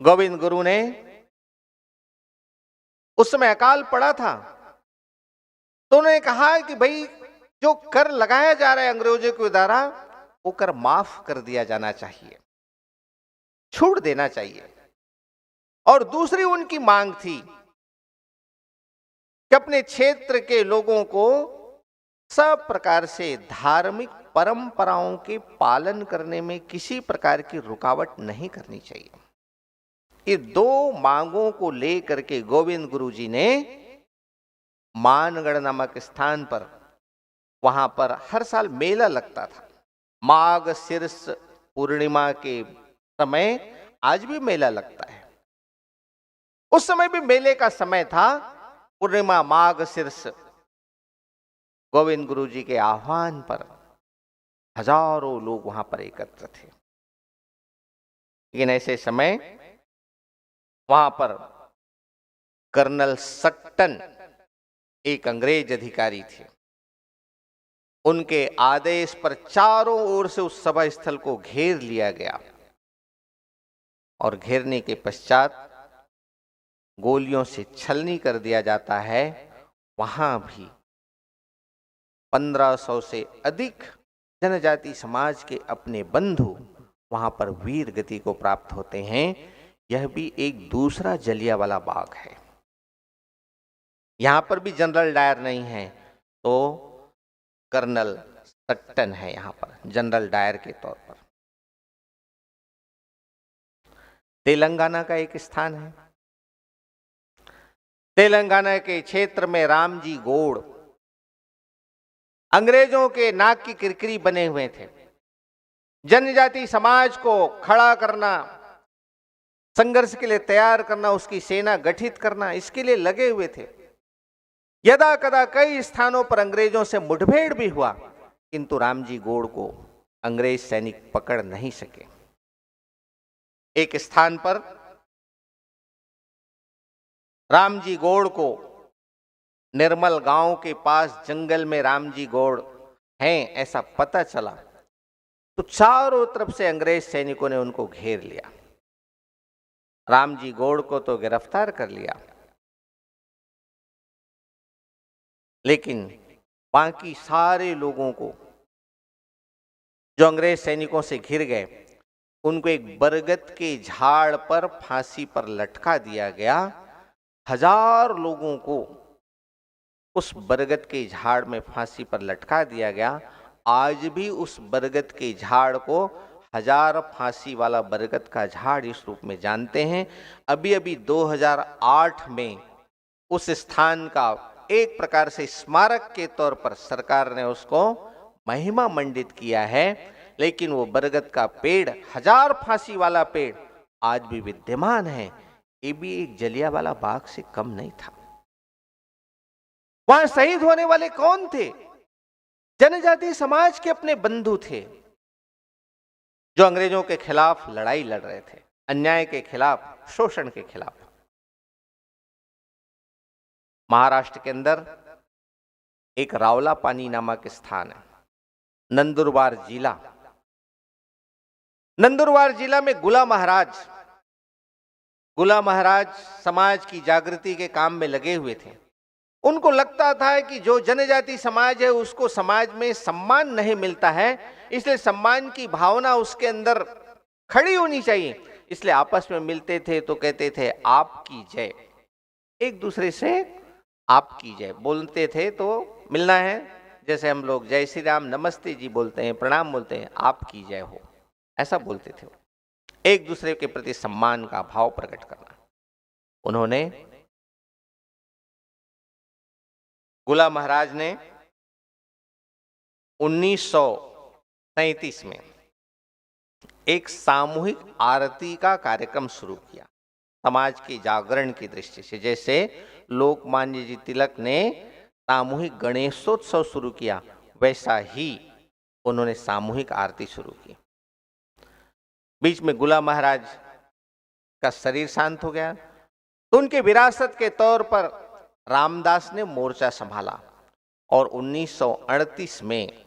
E: गोविंद गुरु ने उस समय अकाल पड़ा था, तो उन्होंने कहा कि भाई जो कर लगाया जा रहा है अंग्रेजों के द्वारा, वो कर माफ कर दिया जाना चाहिए, छूट देना चाहिए। और दूसरी उनकी मांग थी कि अपने क्षेत्र के लोगों को सब प्रकार से धार्मिक परंपराओं के पालन करने में किसी प्रकार की रुकावट नहीं करनी चाहिए। ये दो मांगों को लेकर के गोविंद गुरु जी ने मानगढ़ नामक स्थान पर, वहां पर हर साल मेला लगता था। माघ शीर्ष पूर्णिमा के समय आज भी मेला लगता है। उस समय भी मेले का समय था, पूर्णिमा माघ शीर्ष। गोविंद गुरु जी के आह्वान पर हजारों लोग वहां पर एकत्र थे। लेकिन ऐसे समय वहां पर कर्नल सट्टन एक अंग्रेज अधिकारी थे। उनके आदेश पर चारों ओर से उस सभा स्थल को घेर लिया गया और घेरने के पश्चात गोलियों से छलनी कर दिया जाता है। वहां भी 1500 से अधिक जनजाति समाज के अपने बंधु वहां पर वीर गति को प्राप्त होते हैं। यह भी एक दूसरा जलियांवाला बाग है। यहां पर भी जनरल डायर नहीं है, तो कर्नल सट्टन है यहां पर जनरल डायर के तौर पर। तेलंगाना का एक स्थान है। तेलंगाना के क्षेत्र में रामजी गोड़ अंग्रेजों के नाक की किरकिरी बने हुए थे। जनजाति समाज को खड़ा करना, संघर्ष के लिए तैयार करना, उसकी सेना गठित करना, इसके लिए लगे हुए थे। यदा कदा कई स्थानों पर अंग्रेजों से मुठभेड़ भी हुआ, किंतु रामजी गोड़ को अंग्रेज सैनिक पकड़ नहीं सके। एक स्थान पर रामजी गोड़ को, निर्मल गांव के पास जंगल में रामजी गोड़ हैं ऐसा पता चला, तो चारों तरफ से अंग्रेज सैनिकों ने उनको घेर लिया। रामजी गोड़ को तो गिरफ्तार कर लिया, लेकिन बाकी सारे लोगों को जो अंग्रेज सैनिकों से घिर गए, उनको एक बरगद के झाड़ पर फांसी पर लटका दिया गया। 1000 लोगों को उस बरगद के झाड़ में फांसी पर लटका दिया गया। आज भी उस बरगद के झाड़ को 1000 फांसी वाला बरगद का झाड़ इस रूप में जानते हैं। अभी अभी 2008 में उस स्थान का एक प्रकार से स्मारक के तौर पर सरकार ने उसको महिमा मंडित किया है, लेकिन वो बरगद का पेड़, 1000 फांसी वाला पेड़ आज भी विद्यमान है। ये भी एक जलियांवाला बाग से कम नहीं था। वहां शहीद होने वाले कौन थे? जनजाति समाज के अपने बंधु थे, जो अंग्रेजों के खिलाफ लड़ाई लड़ रहे थे, अन्याय के खिलाफ, शोषण के खिलाफ। महाराष्ट्र के अंदर एक रावलापानी नामक स्थान है, नंदुरबार जिला। नंदुरबार जिला में गुला महाराज समाज की जागृति के काम में लगे हुए थे। उनको लगता था कि जो जनजाति समाज है उसको समाज में सम्मान नहीं मिलता है, इसलिए सम्मान की भावना उसके अंदर खड़ी होनी चाहिए। इसलिए आपस में मिलते थे तो कहते थे आपकी जय, एक दूसरे से आपकी जय बोलते थे। तो मिलना है, जैसे हम लोग जय श्री राम, नमस्ते जी बोलते हैं, प्रणाम बोलते हैं, आपकी जय हो, ऐसा बोलते थे। एक दूसरे के प्रति सम्मान का भाव प्रकट करना। उन्होंने, गुला महाराज ने 1937 में एक सामूहिक आरती का कार्यक्रम शुरू किया समाज के जागरण की दृष्टि से। जैसे लोकमान्य जी तिलक ने सामूहिक गणेशोत्सव शुरू किया, वैसा ही उन्होंने सामूहिक आरती शुरू की। बीच में गुलाम महाराज का शरीर शांत हो गया तो उनके विरासत के तौर पर रामदास ने मोर्चा संभाला और 1938 में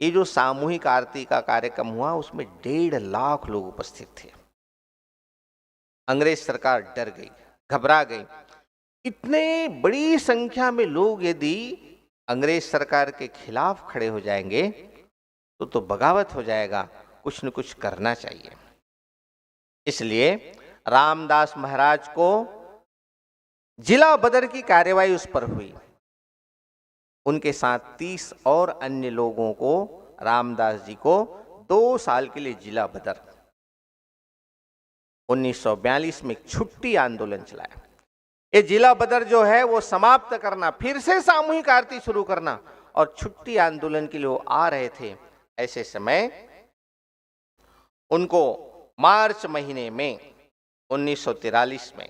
E: ये जो सामूहिक आरती का कार्यक्रम हुआ उसमें 1.5 लाख लोग उपस्थित थे। अंग्रेज सरकार डर गई, घबरा गई। इतने बड़ी संख्या में लोग यदि अंग्रेज सरकार के खिलाफ खड़े हो जाएंगे तो बगावत हो जाएगा, कुछ न कुछ करना चाहिए। इसलिए रामदास महाराज को जिला बदर की कार्यवाही उस पर हुई। उनके साथ 30 और अन्य लोगों को, रामदास जी को 2 साल के लिए जिला बदर। 1942 में छुट्टी आंदोलन चलाया। ये जिला बदर जो है वो समाप्त करना, फिर से सामूहिक आरती शुरू करना, और छुट्टी आंदोलन के लिए वो आ रहे थे। ऐसे समय उनको मार्च महीने में 1943 में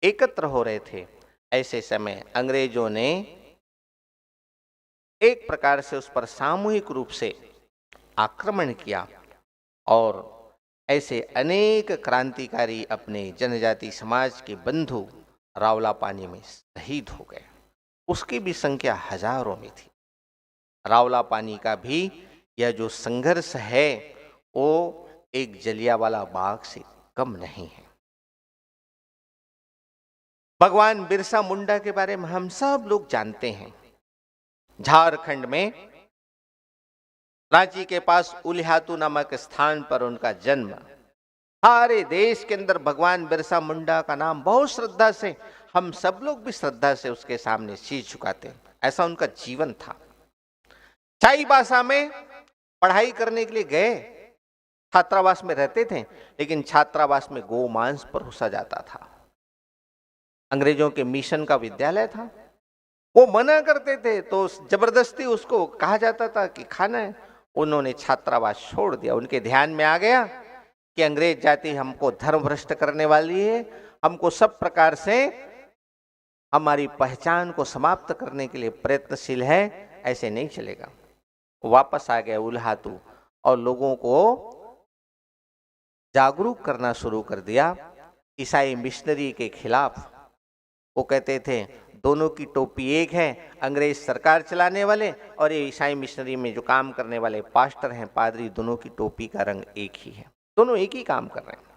E: एकत्र हो रहे थे। ऐसे समय अंग्रेजों ने एक प्रकार से उस पर सामूहिक रूप से आक्रमण किया और ऐसे अनेक क्रांतिकारी अपने जनजाति समाज के बंधु रावलापानी में शहीद हो गए। उसकी भी संख्या हजारों में थी। रावलापानी का भी यह जो संघर्ष है वो एक जलियांवाला बाग से कम नहीं है। भगवान बिरसा मुंडा के बारे में हम सब लोग जानते हैं। झारखंड में रांची के पास उलिहातू नामक स्थान पर उनका जन्म। सारे देश के अंदर भगवान बिरसा मुंडा का नाम बहुत श्रद्धा से, हम सब लोग भी श्रद्धा से उसके सामने शीश झुकाते हैं। ऐसा उनका जीवन था। चाईबासा में पढ़ाई करने के लिए गए, छात्रावास में रहते थे, लेकिन छात्रावास में गोमांस परोसा जाता था। अंग्रेजों के मिशन का विद्यालय था, वो मना करते थे तो जबरदस्ती उसको कहा जाता था कि खाना है। उन्होंने छात्रावास छोड़ दिया। उनके ध्यान में आ गया कि अंग्रेज जाति हमको धर्म भ्रष्ट करने वाली है, हमको सब प्रकार से हमारी पहचान को समाप्त करने के लिए प्रयत्नशील है, ऐसे नहीं चलेगा। वापस आ गए उल्हातू और लोगों को जागरूक करना शुरू कर दिया ईसाई मिशनरी के खिलाफ। वो कहते थे दोनों की टोपी एक है, अंग्रेज सरकार चलाने वाले और ये ईसाई मिशनरी में जो काम करने वाले पास्टर हैं, पादरी, दोनों की टोपी का रंग एक ही है, दोनों एक ही काम कर रहे हैं।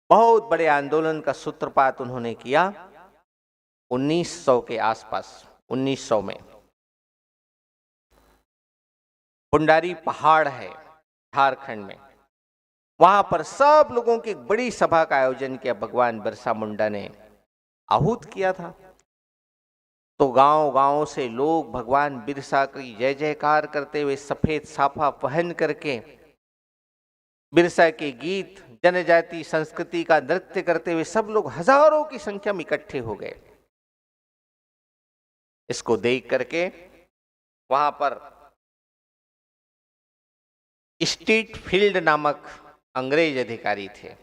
E: बहुत बड़े आंदोलन का सूत्रपात उन्होंने किया 1900 के आसपास। 1900 में पुंडारी पहाड़ है झारखंड में, वहां पर सब लोगों की एक बड़ी सभा का आयोजन किया। भगवान बिरसा मुंडा ने आहूत किया था। तो गांव गांव से लोग भगवान बिरसा की जय जयकार करते हुए सफेद साफा पहन करके बिरसा के गीत, जनजाति संस्कृति का नृत्य करते हुए सब लोग हजारों की संख्या में इकट्ठे हो गए। इसको देख करके वहां पर स्ट्रीट फील्ड नामक अंग्रेज अधिकारी थे।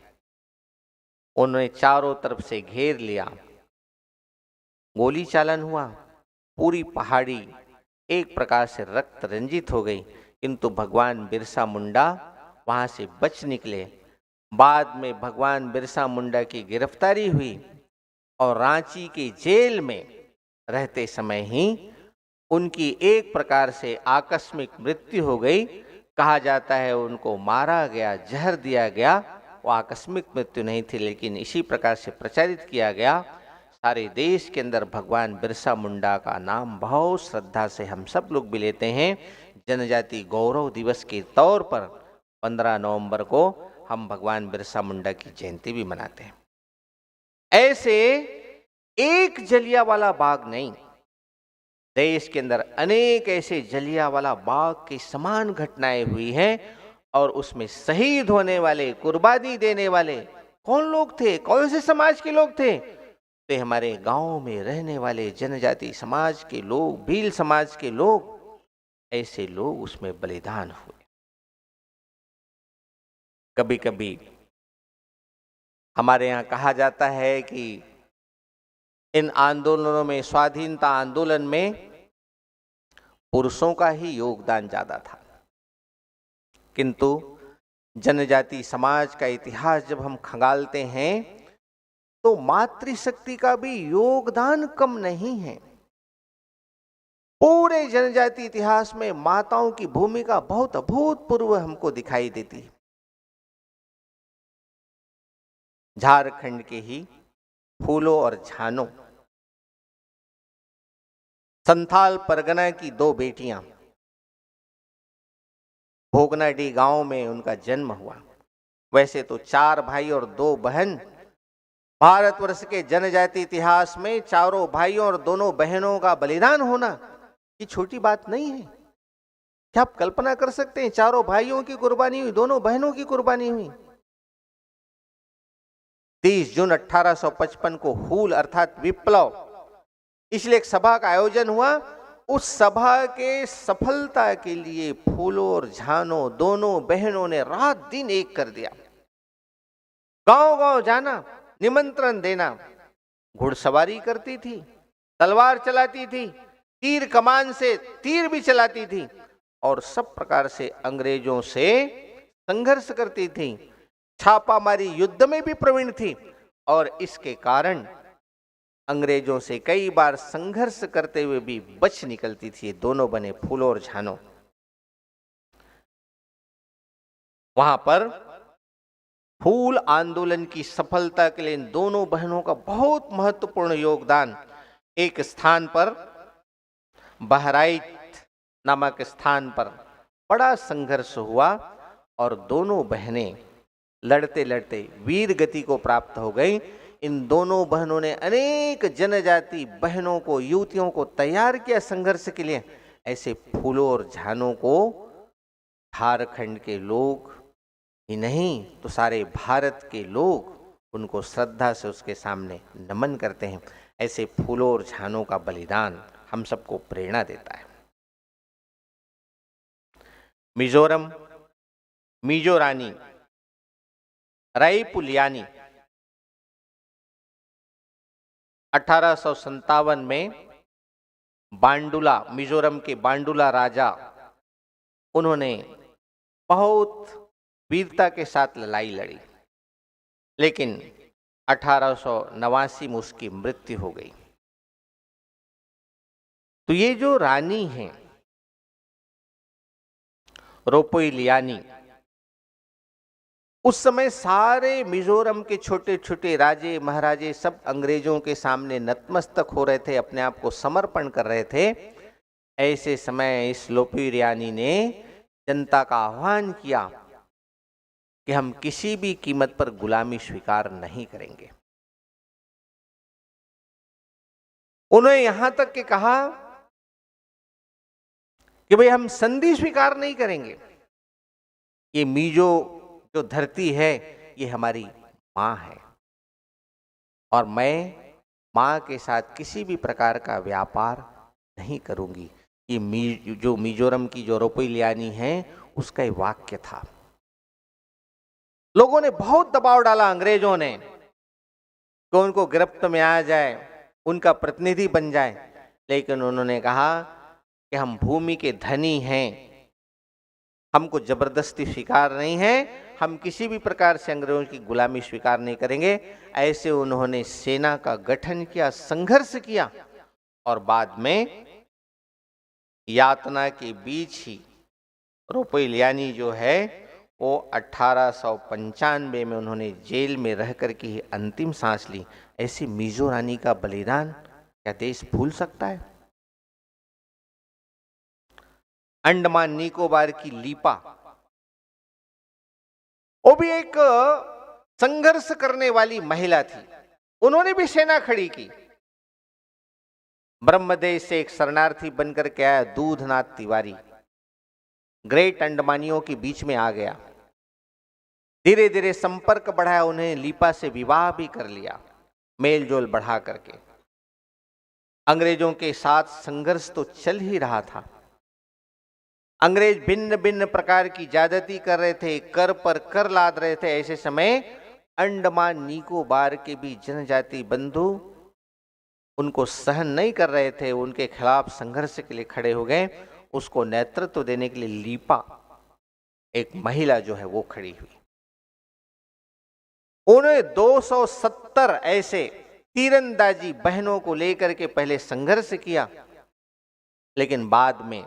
E: उन्होंने चारों तरफ से घेर लिया, गोली चालन हुआ, पूरी पहाड़ी एक प्रकार से रक्त रंजित हो गई। किंतु भगवान बिरसा मुंडा वहां से बच निकले। बाद में भगवान बिरसा मुंडा की गिरफ्तारी हुई और रांची के जेल में रहते समय ही उनकी एक प्रकार से आकस्मिक मृत्यु हो गई। कहा जाता है उनको मारा गया, जहर दिया गया। वो आकस्मिक मृत्यु नहीं थी, लेकिन इसी प्रकार से प्रचारित किया गया। सारे देश के अंदर भगवान बिरसा मुंडा का नाम बहुत श्रद्धा से हम सब लोग भी लेते हैं। जनजाति गौरव दिवस के तौर पर 15 नवंबर को हम भगवान बिरसा मुंडा की जयंती भी मनाते हैं। ऐसे एक जलियांवाला बाग नहीं, देश के अंदर अनेक ऐसे जलियांवाला बाग के समान घटनाएं हुई हैं और उसमें शहीद होने वाले, कुर्बानी देने वाले कौन लोग थे, कौन से समाज के लोग थे? तो हमारे गांव में रहने वाले जनजाति समाज के लोग, भील समाज के लोग, ऐसे लोग उसमें बलिदान हुए। कभी कभी हमारे यहाँ कहा जाता है कि इन आंदोलनों में, स्वाधीनता आंदोलन में पुरुषों का ही योगदान ज्यादा था। किंतु जनजाति समाज का इतिहास जब हम खंगालते हैं तो मातृशक्ति का भी योगदान कम नहीं है। पूरे जनजाति इतिहास में माताओं की भूमिका बहुत अभूतपूर्व हमको दिखाई देती है। झारखंड के ही फूलों और झानों, संथाल परगना की 2 बेटियां, भोगनाडी गांव में उनका जन्म हुआ। वैसे तो 4 भाई और 2 बहन, भारतवर्ष के जनजाति इतिहास में चारों भाइयों और दोनों बहनों का बलिदान होना ये छोटी बात नहीं है। क्या आप कल्पना कर सकते हैं, चारों भाइयों की कुर्बानी हुई, दोनों बहनों की कुर्बानी हुई। 30 जून 1855 को हूल अर्थात विप्लव, इसलिए एक सभा का आयोजन हुआ। उस सभा के सफलता के लिए फूलों और झानों दोनों बहनों ने रात दिन एक कर दिया। गांव गांव जाना, निमंत्रण देना, घुड़सवारी करती थी, तलवार चलाती थी, तीर कमान से तीर भी चलाती थी और सब प्रकार से अंग्रेजों से संघर्ष करती थी। छापामारी युद्ध में भी प्रवीण थी और इसके कारण अंग्रेजों से कई बार संघर्ष करते हुए भी बच निकलती थी। दोनों बने फूलों और झानों। वहां पर फूल आंदोलन की सफलता के लिए इन दोनों बहनों का बहुत महत्वपूर्ण योगदान। एक स्थान पर बहराइच नामक स्थान पर बड़ा संघर्ष हुआ और दोनों बहनें लड़ते लड़ते वीर गति को प्राप्त हो गई। इन दोनों बहनों ने अनेक जनजाति बहनों को, युवतियों को तैयार किया संघर्ष के लिए। ऐसे फूलों और झानों को झारखंड के लोग ही नहीं तो सारे भारत के लोग उनको श्रद्धा से उसके सामने नमन करते हैं। ऐसे फूलों और झानों का बलिदान हम सबको प्रेरणा देता है। मिजोरम मिजोरानी रायपुलियानी 1857 में बांडुला, मिजोरम के बांडुला राजा, उन्होंने बहुत वीरता के साथ लड़ाई लड़ी, लेकिन 1889 में उसकी मृत्यु हो गई। तो ये जो रानी हैं रोपोइलियानी, उस समय सारे मिजोरम के छोटे छोटे राजे महाराजे सब अंग्रेजों के सामने नतमस्तक हो रहे थे, अपने आप को समर्पण कर रहे थे। ऐसे समय इस लोपोइलियानी ने जनता का आह्वान किया कि हम किसी भी कीमत पर गुलामी स्वीकार नहीं करेंगे। उन्होंने यहां तक के कहा कि भाई हम संधि स्वीकार नहीं करेंगे। ये मीजो जो धरती है ये हमारी मां है और मैं मां के साथ किसी भी प्रकार का व्यापार नहीं करूंगी। ये जो मिजोरम की जो रोपोइलियानी है उसका ये वाक्य था। लोगों ने बहुत दबाव डाला अंग्रेजों ने कि उनको गिरफ्त में आ जाए, उनका प्रतिनिधि बन जाए, लेकिन उन्होंने कहा कि हम भूमि के धनी हैं, हमको जबरदस्ती स्वीकार नहीं है, हम किसी भी प्रकार से अंग्रेजों की गुलामी स्वीकार नहीं करेंगे। ऐसे उन्होंने सेना का गठन किया, संघर्ष किया और बाद में यातना के बीच ही रोपोइलियानी जो है वो 1895 में उन्होंने जेल में रह कर के ही अंतिम सांस ली। ऐसी मिजो रानी का बलिदान क्या देश भूल सकता है? अंडमान निकोबार की लीपा, वो भी एक संघर्ष करने वाली महिला थी, उन्होंने भी सेना खड़ी की। ब्रह्मदेश से एक शरणार्थी बनकर के आया दूधनाथ तिवारी, ग्रेट अंडमानियों के बीच में आ गया, धीरे धीरे संपर्क बढ़ाया, उन्हें लीपा से विवाह भी कर लिया, मेल जोल बढ़ा करके। अंग्रेजों के साथ संघर्ष तो चल ही रहा था। अंग्रेज भिन्न भिन्न प्रकार की ज्यादती कर रहे थे, कर पर कर लाद रहे थे। ऐसे समय अंडमान निकोबार के भी जनजाति बंधु उनको सहन नहीं कर रहे थे, उनके खिलाफ संघर्ष के लिए खड़े हो गए। उसको नेतृत्व देने के लिए लीपा एक महिला जो है वो खड़ी हुई। उन्होंने 270 ऐसे तीरंदाजी बहनों को लेकर के पहले संघर्ष किया, लेकिन बाद में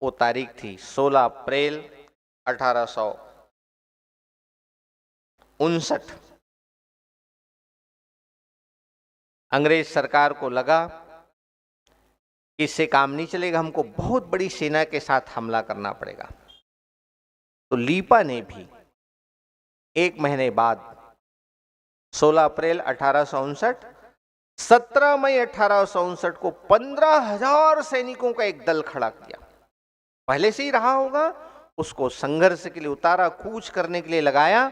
E: वो तारीख थी 16 अप्रैल 1859। अंग्रेज सरकार को लगा कि इससे काम नहीं चलेगा, हमको बहुत बड़ी सेना के साथ हमला करना पड़ेगा। तो लीपा ने भी एक महीने बाद 16 अप्रैल 1859, 17 मई 1859 को 15,000 सैनिकों का एक दल खड़ा किया। पहले से ही रहा होगा, उसको संघर्ष के लिए उतारा, कूच करने के लिए लगाया।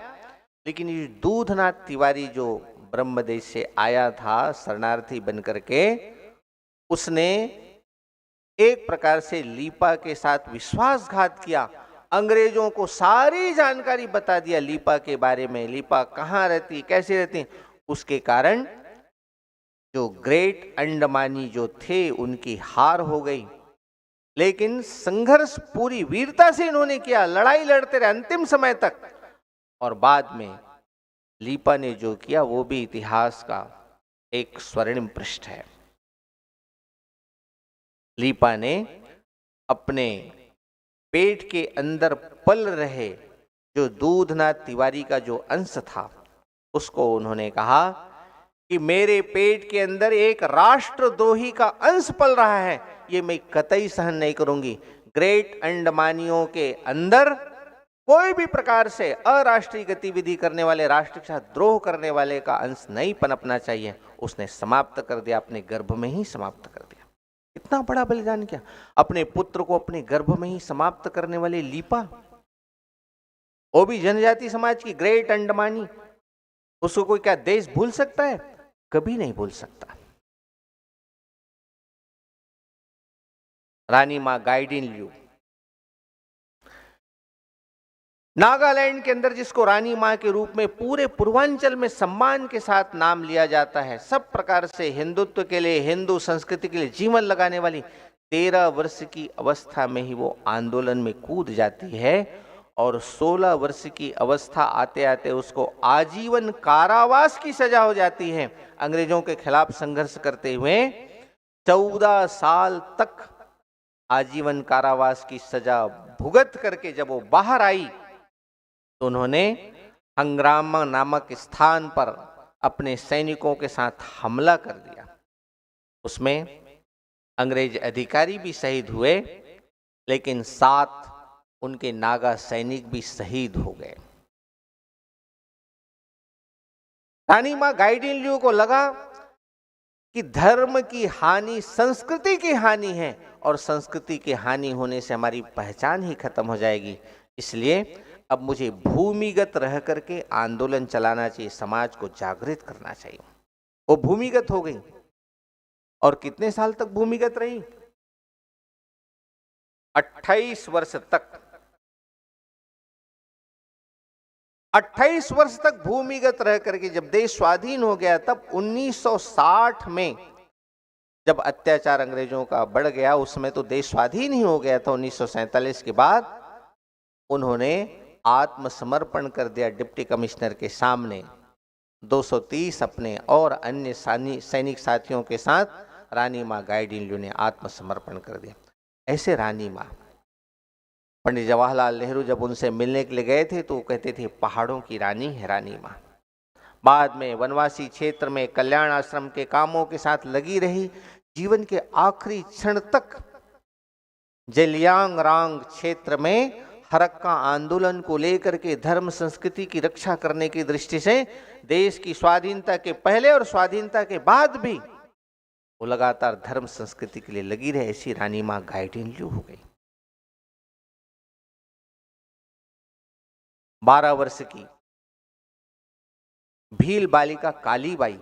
E: लेकिन ये दूधनाथ तिवारी जो ब्रह्मदेश से आया था शरणार्थी बनकर के, उसने एक प्रकार से लीपा के साथ विश्वासघात किया। अंग्रेजों को सारी जानकारी बता दिया लीपा के बारे में, लीपा कहाँ रहती, कैसे रहती। उसके कारण जो ग्रेट अंडमानी जो थे उनकी हार हो गई। लेकिन संघर्ष पूरी वीरता से इन्होंने किया, लड़ाई लड़ते रहे अंतिम समय तक। और बाद में लीपा ने जो किया वो भी इतिहास का एक स्वर्णिम पृष्ठ है। लीपा ने अपने पेट के अंदर पल रहे जो दूधनाथ तिवारी का जो अंश था, उसको उन्होंने कहा कि मेरे पेट के अंदर एक राष्ट्रद्रोही का अंश पल रहा है, ये मैं कतई सहन नहीं करूंगी। ग्रेट अंडमानियों के अंदर कोई भी प्रकार से अराष्ट्रीय गतिविधि करने वाले, राष्ट्र के साथ द्रोह करने वाले का अंश नहीं पनपना चाहिए। उसने समाप्त कर दिया, अपने गर्भ में ही समाप्त कर दिया। इतना बड़ा बलिदान किया, अपने पुत्र को अपने गर्भ में ही समाप्त करने वाले लीपा, वो भी जनजाति समाज की ग्रेट अंडमानी। उसको कोई क्या देश भूल सकता है? कभी नहीं भूल सकता। रानी मां गाइडिनल्यू, नागालैंड के अंदर जिसको रानी मां के रूप में पूरे पूर्वांचल में सम्मान के साथ नाम लिया जाता है, सब प्रकार से हिंदुत्व के लिए, हिंदू संस्कृति के लिए जीवन लगाने वाली, 13 वर्ष की अवस्था में ही वो आंदोलन में कूद जाती है। और 16 वर्ष की अवस्था आते आते उसको आजीवन कारावास की सजा हो जाती है। अंग्रेजों के खिलाफ संघर्ष करते हुए 14 साल तक आजीवन कारावास की सजा भुगत करके जब वो बाहर आई, तो उन्होंने हंग्रामा नामक स्थान पर अपने सैनिकों के साथ हमला कर दिया। उसमें अंग्रेज अधिकारी भी शहीद हुए, लेकिन 7 उनके नागा सैनिक भी शहीद हो गए। रानी मां गाइडिनल्यू को लगा कि धर्म की हानि संस्कृति की हानि है, और संस्कृति की हानि होने से हमारी पहचान ही खत्म हो जाएगी। इसलिए अब मुझे भूमिगत रह करके आंदोलन चलाना चाहिए, समाज को जागृत करना चाहिए। वो भूमिगत हो गई। और कितने साल तक भूमिगत रही? 28 वर्ष तक। 28 वर्ष तक भूमिगत रह करके जब देश स्वाधीन हो गया, तब 1960 में जब अत्याचार अंग्रेजों का बढ़ गया, उसमें तो देश स्वाधीन ही हो गया था। 1947 के बाद उन्होंने आत्मसमर्पण कर दिया डिप्टी कमिश्नर के सामने। 230 अपने और अन्य सैनिक साथियों के साथ रानी मां गाइडिनल्यू ने आत्मसमर्पण कर दिया। ऐसे रानी मां, पंडित जवाहरलाल नेहरू जब उनसे मिलने के लिए गए थे तो वो कहते थे पहाड़ों की रानी है रानी मां। बाद में वनवासी क्षेत्र में कल्याण आश्रम के कामों के साथ लगी रही। जीवन के आखिरी क्षण तक जेलियांगरांग क्षेत्र में हरक्का आंदोलन को लेकर के धर्म संस्कृति की रक्षा करने की दृष्टि से देश की स्वाधीनता के पहले और स्वाधीनता के बाद भी वो लगातार धर्म संस्कृति के लिए लगी रहे। ऐसी रानी मां गाइडिनल्यू हो गई। 12 वर्ष की भील बालिका कालीबाई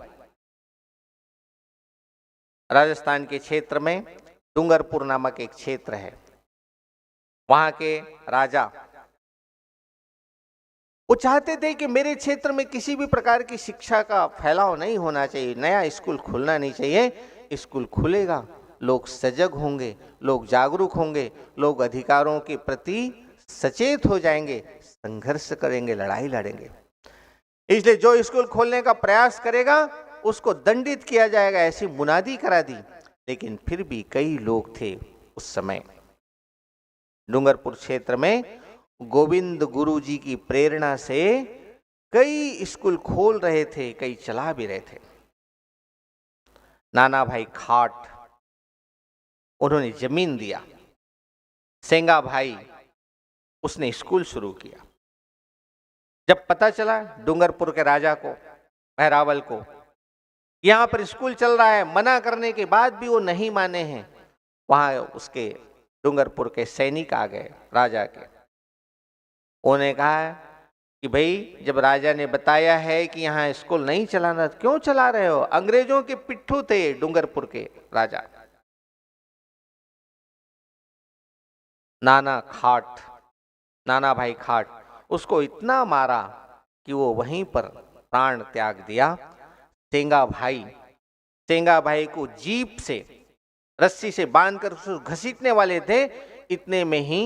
E: राजस्थान के क्षेत्र में डूंगरपुर नामक एक क्षेत्र है, वहां के राजा वो चाहते थे कि मेरे क्षेत्र में किसी भी प्रकार की शिक्षा का फैलाव नहीं होना चाहिए, नया स्कूल खुलना नहीं चाहिए। स्कूल खुलेगा लोग सजग होंगे, लोग जागरूक होंगे, लोग अधिकारों के प्रति सचेत हो जाएंगे, संघर्ष करेंगे, लड़ाई लड़ेंगे। इसलिए जो स्कूल खोलने का प्रयास करेगा उसको दंडित किया जाएगा, ऐसी मुनादी करा दी। लेकिन फिर भी कई लोग थे उस समय डूंगरपुर क्षेत्र में गोविंद गुरु जी की प्रेरणा से कई स्कूल खोल रहे थे, कई चला भी रहे थे। नाना भाई खाट, उन्होंने जमीन दिया। सेंगा भाई, उसने स्कूल शुरू किया। जब पता चला डूंगरपुर के राजा को, बहरावल को, यहां पर स्कूल चल रहा है, मना करने के बाद भी वो नहीं माने हैं, वहां उसके डूंगरपुर के सैनिक आ गए राजा के। उन्होंने कहा कि भाई जब राजा ने बताया है कि यहाँ स्कूल नहीं चलाना, क्यों चला रहे हो? अंग्रेजों के पिट्ठू थे डूंगरपुर के राजा। नाना भाई खाट उसको इतना मारा कि वो वहीं पर प्राण त्याग दिया। सेंगा भाई को जीप से रस्सी से बांधकर उसको घसीटने वाले थे। इतने में ही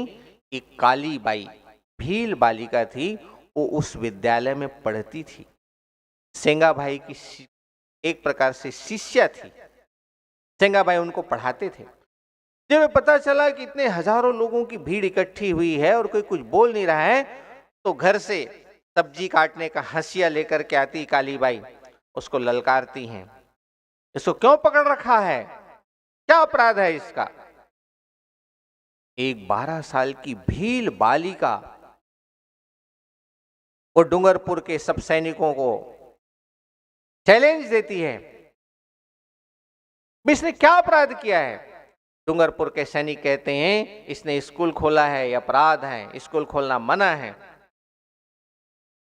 E: एक काली बाई, भील बालिका थी, वो उस विद्यालय में पढ़ती थी। सेंगा भाई की एक प्रकार से शिष्या थी। सेंगा भाई उनको पढ़ाते थे। जब पता चला कि इतने हजारों लोगों की भीड़ इकट्ठी हुई है और कोई कुछ बोल नहीं रहा है, तो घर से सब्जी काटने का हंसिया लेकर के आती काली बाई, उसको ललकारती हैं, इसको क्यों पकड़ रखा है, क्या अपराध है इसका? एक 12 साल की भील बालिका वो डूंगरपुर के सब सैनिकों को चैलेंज देती है, इसने क्या अपराध किया है? डूंगरपुर के सैनिक कहते हैं इसने स्कूल खोला है, ये अपराध है, स्कूल खोलना मना है।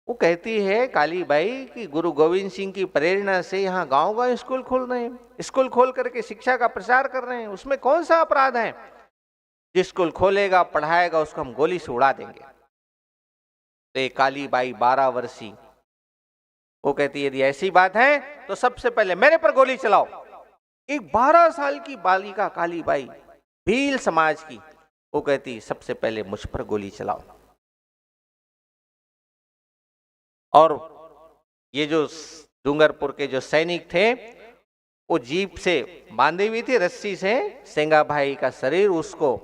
E: वो कहती है काली बाई कि गुरु गोविंद सिंह की प्रेरणा से यहाँ गांव-गांव स्कूल खोल रहे हैं, स्कूल खोल करके शिक्षा का प्रचार कर रहे हैं, उसमें कौन सा अपराध है? जिस स्कूल खोलेगा पढ़ाएगा उसको हम गोली से उड़ा देंगे। तो ये काली बाई 12 वर्षीय वो कहती है यदि ऐसी बात है तो सबसे पहले मेरे पर गोली चलाओ। एक 12 साल की बालिका काली बाई, भील समाज की, वो कहती सबसे पहले मुझ पर गोली चलाओ। और ये जो डूंगरपुर के जो सैनिक थे वो जीप से बांधी हुई थी रस्सी से, सेंगा भाई का शरीर उसको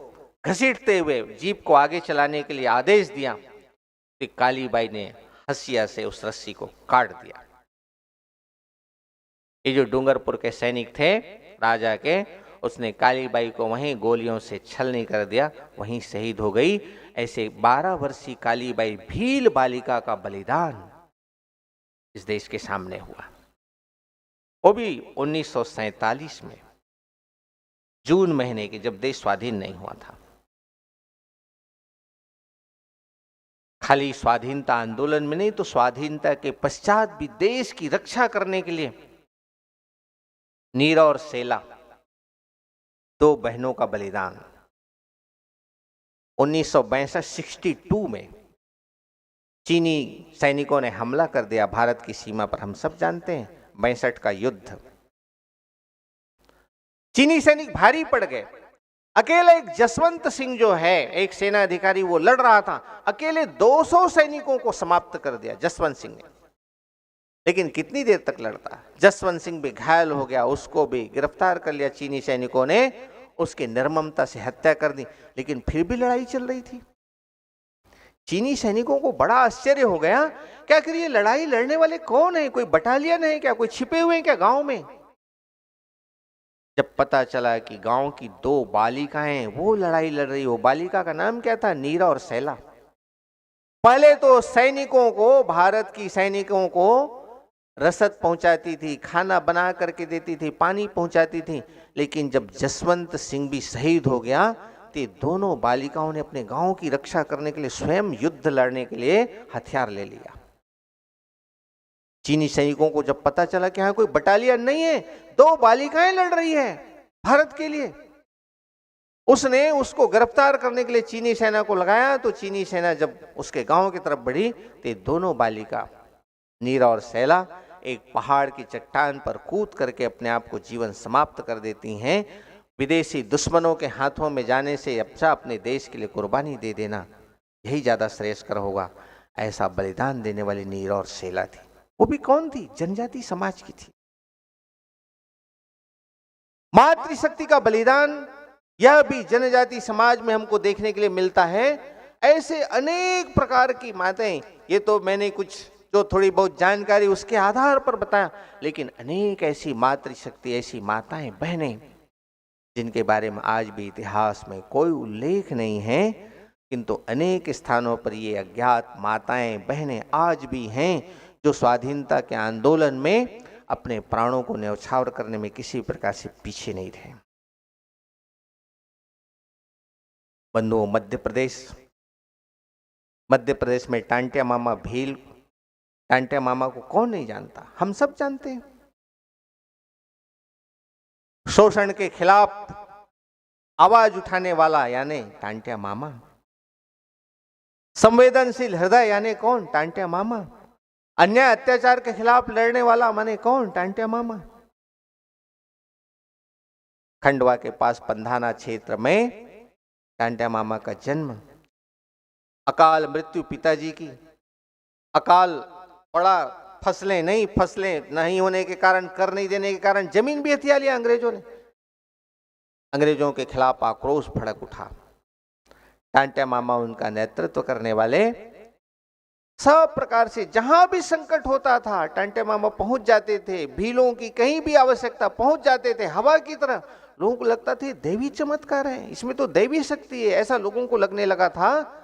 E: घसीटते हुए जीप को आगे चलाने के लिए आदेश दिया। तो काली बाई ने हंसिया से उस रस्सी को काट दिया। ये जो डूंगरपुर के सैनिक थे राजा के, उसने काली बाई को वहीं गोलियों से छलनी कर दिया, वहीं शहीद हो गई। ऐसे 12 वर्षीय काली बाई भील बालिका का बलिदान इस देश के सामने हुआ, वो भी 1947 में जून महीने के, जब देश स्वाधीन नहीं हुआ था। खाली स्वाधीनता आंदोलन में नहीं, तो स्वाधीनता के पश्चात भी देश की रक्षा करने के लिए नीरा और सेला, 2 बहनों का बलिदान। 1962 में चीनी सैनिकों ने हमला कर दिया भारत की सीमा पर, हम सब जानते हैं 62 का युद्ध। चीनी सैनिक भारी पड़ गए। अकेले एक जसवंत सिंह जो है एक सेना अधिकारी, वो लड़ रहा था, अकेले 200 सैनिकों को समाप्त कर दिया जसवंत सिंह ने। लेकिन कितनी देर तक लड़ता? जसवंत सिंह भी घायल हो गया, उसको भी गिरफ्तार कर लिया चीनी सैनिकों ने, उसके निर्ममता से हत्या कर दी। लेकिन फिर भी लड़ाई चल रही थी। चीनी सैनिकों को बड़ा आश्चर्य हो गया, क्या करिए लड़ाई लड़ने वाले कौन है? कोई बटालियन है क्या? कोई छिपे हुए हैं क्या गांव में? जब पता चला कि गांव की 2 बालिकाएं वो लड़ाई लड़ रही, वो बालिका का नाम क्या था? नीरा और सैला। पहले तो सैनिकों को, भारत की सैनिकों को रसद पहुंचाती थी, खाना बना करके देती थी, पानी पहुंचाती थी। लेकिन जब जसवंत सिंह भी शहीद हो गया तो दोनों बालिकाओं ने अपने गांव की रक्षा करने के लिए स्वयं युद्ध लड़ने के लिए हथियार ले लिया। चीनी सैनिकों को जब पता चला कि यहाँ कोई बटालियन नहीं है, 2 बालिकाएं लड़ रही है भारत के लिए, उसने उसको गिरफ्तार करने के लिए चीनी सेना को लगाया। तो चीनी सेना जब उसके गांव की तरफ बढ़ी तो दोनों बालिका नीरा और सैला एक पहाड़ की चट्टान पर कूद करके अपने आप को जीवन समाप्त कर देती हैं। विदेशी दुश्मनों के हाथों में जाने से अच्छा अपने देश के लिए कुर्बानी दे देना, यही ज्यादा श्रेयस्कर होगा। ऐसा बलिदान देने वाली नीर और सेला थी। वो भी कौन थी? जनजाति समाज की थी। मातृशक्ति का बलिदान यह भी जनजाति समाज में हमको देखने के लिए मिलता है। ऐसे अनेक प्रकार की माताएं, ये तो मैंने कुछ जो थोड़ी बहुत जानकारी उसके आधार पर बताया, लेकिन अनेक ऐसी मातृशक्ति, ऐसी माताएं बहनें जिनके बारे में आज भी इतिहास में कोई उल्लेख नहीं है, किंतु अनेक स्थानों पर ये अज्ञात माताएं बहनें आज भी हैं जो स्वाधीनता के आंदोलन में अपने प्राणों को न्यौछावर करने में किसी प्रकार से पीछे नहीं रहे। बंधुओं, मध्य प्रदेश में टांटिया मामा भील, टांटिया मामा को कौन नहीं जानता? हम सब जानते हैं। शोषण के खिलाफ आवाज उठाने वाला यानी टांटिया मामा। संवेदनशील हृदय यानी कौन? टांटिया मामा। अन्याय अत्याचार के खिलाफ लड़ने वाला माने कौन? टांटिया मामा। खंडवा के पास पंधाना क्षेत्र में टांटिया मामा का जन्म, अकाल मृत्यु पिताजी की, अकाल पड़ा, फसलें नहीं होने के कारण, कर नहीं देने के कारण जमीन भी हथिया लिया अंग्रेजों ने। अंग्रेजों के खिलाफ आक्रोश भड़क उठा। टांटिया मामा उनका नेतृत्व करने वाले, सब प्रकार से जहां भी संकट होता था टांटिया मामा पहुंच जाते थे। भीलों की कहीं भी आवश्यकता पहुंच जाते थे, हवा की तरह। लोगों को लगता था देवी चमत्कार है, इसमें तो दैवी शक्ति है, ऐसा लोगों को लगने लगा था।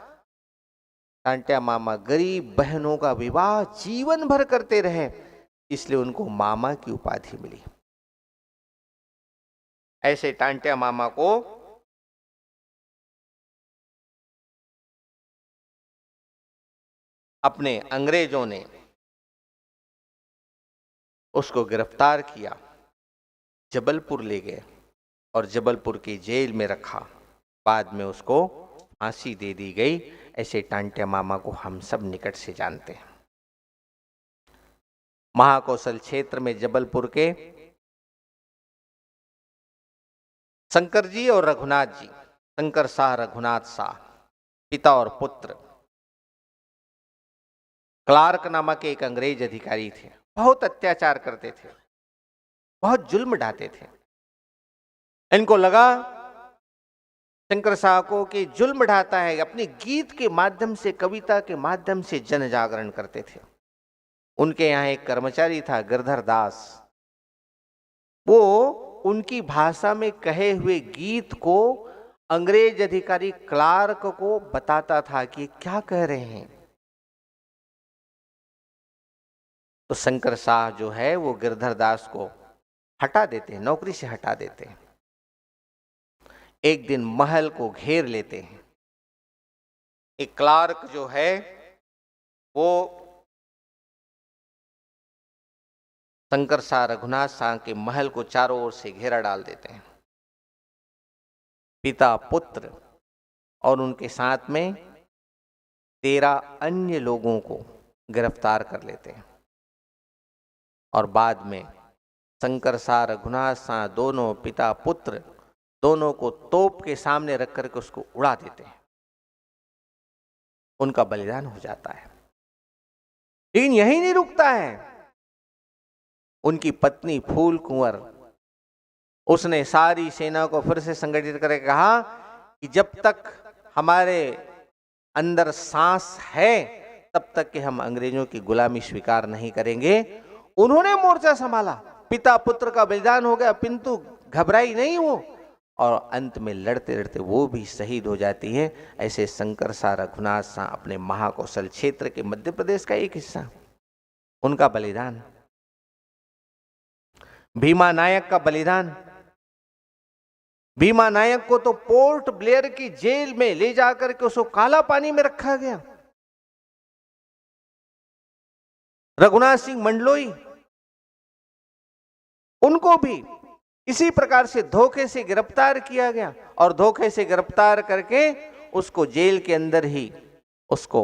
E: टांटिया मामा गरीब बहनों का विवाह जीवन भर करते रहे, इसलिए उनको मामा की उपाधि मिली। ऐसे टांटिया मामा को अपने अंग्रेजों ने उसको गिरफ्तार किया, जबलपुर ले गए और जबलपुर की जेल में रखा। बाद में उसको फांसी दे दी गई। ऐसे टांटिया मामा को हम सब निकट से जानते हैं। महाकौशल क्षेत्र में जबलपुर के शंकर जी और रघुनाथ जी, शंकर शाह रघुनाथ शाह, पिता और पुत्र, क्लार्क नामक एक अंग्रेज अधिकारी थे। बहुत अत्याचार करते थे, बहुत जुल्म ढाते थे। इनको लगा शंकर शाह को कि जुल्म ढाता है, अपने गीत के माध्यम से, कविता के माध्यम से जन जागरण करते थे। उनके यहाँ एक कर्मचारी था गिरधर दास, वो उनकी भाषा में कहे हुए गीत को अंग्रेज अधिकारी क्लार्क को बताता था कि क्या कह रहे हैं। तो शंकर शाह जो है वो गिरधर दास को हटा देते हैं, नौकरी से हटा देते हैं। एक दिन महल को घेर लेते हैं। एक क्लार्क जो है वो शंकर शाह रघुनाथ शाह के महल को चारों ओर से घेरा डाल देते हैं। पिता, पुत्र और उनके साथ में 13 अन्य लोगों को गिरफ्तार कर लेते हैं और बाद में शंकर शाह रघुनाथ शाह दोनों, पिता पुत्र दोनों को तोप के सामने रख करके उसको उड़ा देते हैं। उनका बलिदान हो जाता है। लेकिन यही नहीं रुकता है। उनकी पत्नी फूल कुंवर, उसने सारी सेना को फिर से संगठित करके कहा कि जब तक हमारे अंदर सांस है तब तक कि हम अंग्रेजों की गुलामी स्वीकार नहीं करेंगे। उन्होंने मोर्चा संभाला, पिता पुत्र का बलिदान हो गया, किंतु घबराई नहीं वो, और अंत में लड़ते लड़ते वो भी शहीद हो जाती है। ऐसे शंकर शाह रघुनाथ शाह अपने महाकौशल क्षेत्र के मध्य प्रदेश का एक हिस्सा, उनका बलिदान। भीमा नायक का बलिदान। भीमा नायक को तो पोर्ट ब्लेयर की जेल में ले जाकर के उसको काला पानी में रखा गया। रघुनाथ सिंह मंडलोई, उनको भी इसी प्रकार से धोखे से गिरफ्तार किया गया और धोखे से गिरफ्तार करके उसको जेल के अंदर ही उसको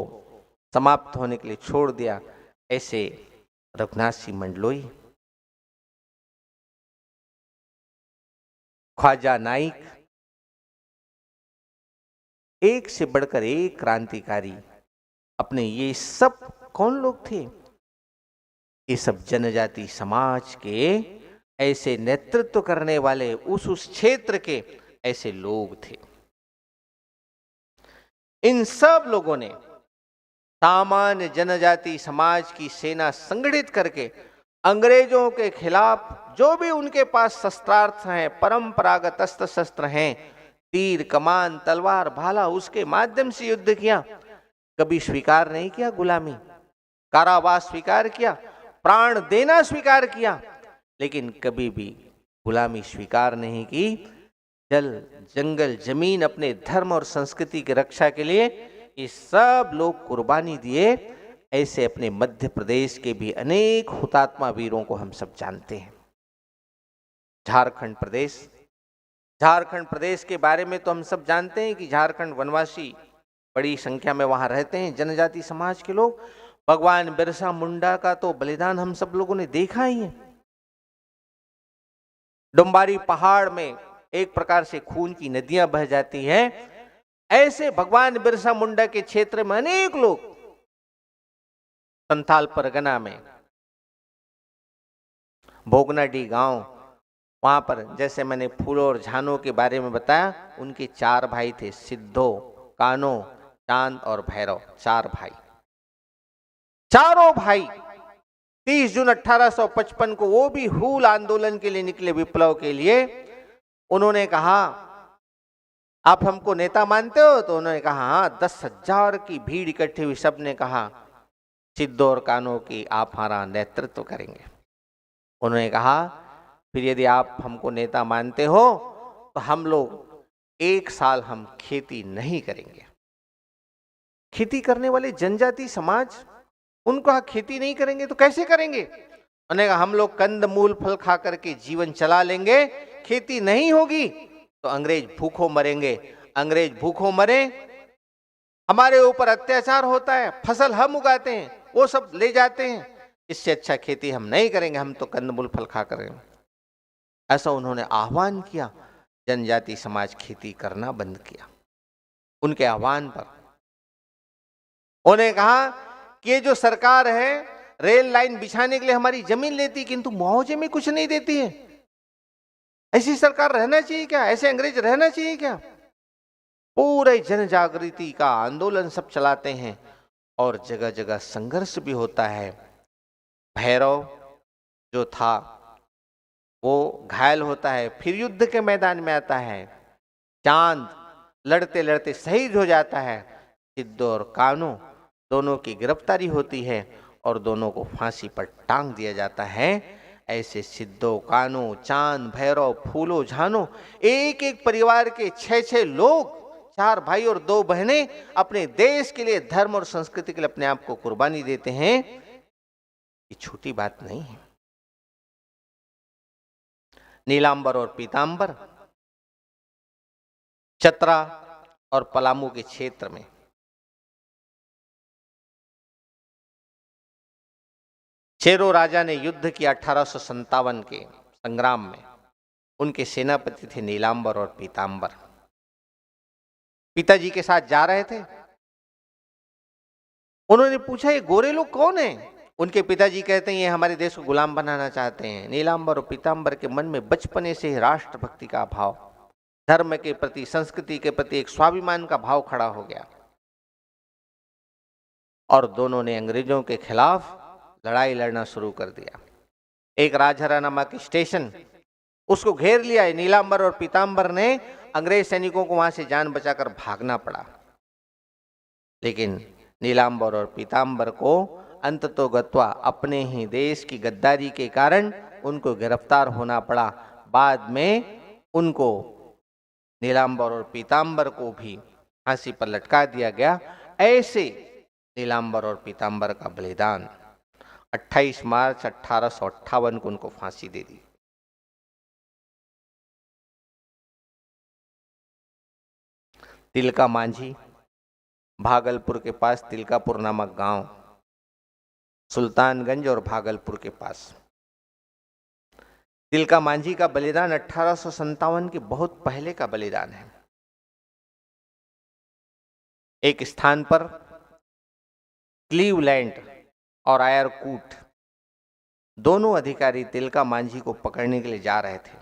E: समाप्त होने के लिए छोड़ दिया। ऐसे रघुनाथ सिंह मंडलोई। ख्वाजा नाइक, एक से बढ़कर एक क्रांतिकारी अपने, ये सब कौन लोग थे? ये सब जनजाति समाज के ऐसे नेतृत्व करने वाले उस क्षेत्र के ऐसे लोग थे। इन सब लोगों ने सामान्य जनजाति समाज की सेना संगठित करके अंग्रेजों के खिलाफ जो भी उनके पास शस्त्रास्त्र हैं, परंपरागत अस्त्र शस्त्र हैं, तीर कमान तलवार भाला, उसके माध्यम से युद्ध किया। कभी स्वीकार नहीं किया गुलामी, कारावास स्वीकार किया, प्राण देना स्वीकार किया, लेकिन कभी भी गुलामी स्वीकार नहीं की। जल जंगल जमीन अपने धर्म और संस्कृति की रक्षा के लिए ये सब लोग कुर्बानी दिए। ऐसे अपने मध्य प्रदेश के भी अनेक हुतात्मा वीरों को हम सब जानते हैं। झारखंड प्रदेश के बारे में तो हम सब जानते हैं कि झारखंड वनवासी बड़ी संख्या में वहां रहते हैं, जनजाति समाज के लोग। भगवान बिरसा मुंडा का तो बलिदान हम सब लोगों ने देखा ही है। डुम्बारी पहाड़ में एक प्रकार से खून की नदियां बह जाती हैं। ऐसे भगवान बिरसा मुंडा के क्षेत्र में अनेक लोग, संथाल परगना में भोगनाडी गांव, वहां पर जैसे मैंने फूलों और झानों के बारे में बताया, उनके 4 भाई थे, सिद्धो, कानो, चांद और भैरव। 4 भाई, चारों भाई 30 जून 1855 को वो भी हूल आंदोलन के लिए निकले, विप्लव के लिए। उन्होंने कहा आप हमको नेता मानते हो? तो उन्होंने कहा हाँ। 10,000 की भीड़ इकट्ठी हुई, सबने कहा सिद्धो और कानो की आप हमारा नेतृत्व करेंगे। उन्होंने कहा फिर यदि आप हमको नेता मानते हो तो हम लोग 1 साल हम खेती नहीं करेंगे। खेती करने वाले जनजाति समाज, उनको खेती नहीं करेंगे तो कैसे करेंगे? उन्होंने कहा हम लोग कंद मूल फल खा करके जीवन चला लेंगे, खेती नहीं होगी तो अंग्रेज भूखों मरेंगे। अंग्रेज भूखों मरे, हमारे ऊपर अत्याचार होता है, फसल हम उगाते हैं वो सब ले जाते हैं, इससे अच्छा खेती हम नहीं करेंगे, हम तो कंदमूल फल खा करेंगे। ऐसा उन्होंने आह्वान किया। जनजाति समाज खेती करना बंद किया उनके आह्वान पर। उन्होंने कहा कि ये जो सरकार है रेल लाइन बिछाने के लिए हमारी जमीन लेती, किंतु मुआवजे में कुछ नहीं देती है। ऐसी सरकार रहना चाहिए क्या? ऐसे अंग्रेज रहना चाहिए क्या? पूरे जन जागृति का आंदोलन सब चलाते हैं और जगह जगह संघर्ष भी होता है। भैरव जो था वो घायल होता है, फिर युद्ध के मैदान में आता है। चांद लड़ते लड़ते शहीद हो जाता है। सिद्धो और कानो दोनों की गिरफ्तारी होती है और दोनों को फांसी पर टांग दिया जाता है। ऐसे सिद्धो, कानो, चांद, भैरव, फूलो, झानो, एक एक परिवार के 6-6 लोग, 4 भाई और 2 बहनें अपने देश के लिए, धर्म और संस्कृति के लिए अपने आप को कुर्बानी देते हैं। ये छोटी बात नहीं है। नीलांबर और पीतांबर चतरा और पलामू के क्षेत्र में चेरो राजा ने युद्ध किया 1857 के संग्राम में। उनके सेनापति थे नीलांबर और पीतांबर। पिताजी के साथ जा रहे थे। उन्होंने पूछा ये गोरे लोग कौन हैं? उनके पिताजी कहते हैं ये हमारे देश को गुलाम बनाना चाहते हैं। नीलांबर और पीतांबर के मन में बचपने से ही राष्ट्रभक्ति का भाव, धर्म के प्रति, संस्कृति के प्रति एक स्वाभिमान का भाव खड़ा हो गया और दोनों ने अंग्रेजों के खिलाफ लड़ाई लड़ना शुरू कर दिया। एक राजहरा नामक स्टेशन, उसको घेर लिया। नीलांबर और पीतांबर ने अंग्रेज सैनिकों को वहां से जान बचाकर भागना पड़ा, लेकिन नीलांबर और पीतांबर को अंततोगत्वा अपने ही देश की गद्दारी के कारण उनको गिरफ्तार होना पड़ा। बाद में उनको, नीलांबर और पीतांबर को भी फांसी पर लटका दिया गया। ऐसे नीलांबर और पीतांबर का बलिदान 28 मार्च 1858 को उनको फांसी दे दी। तिलका मांझी, भागलपुर के पास तिलकापुर नामक गांव, सुल्तानगंज और भागलपुर के पास। तिलका मांझी का बलिदान 1857 के बहुत पहले का बलिदान है। एक स्थान पर क्लीवलैंड और आयरकूट दोनों अधिकारी तिलका मांझी को पकड़ने के लिए जा रहे थे।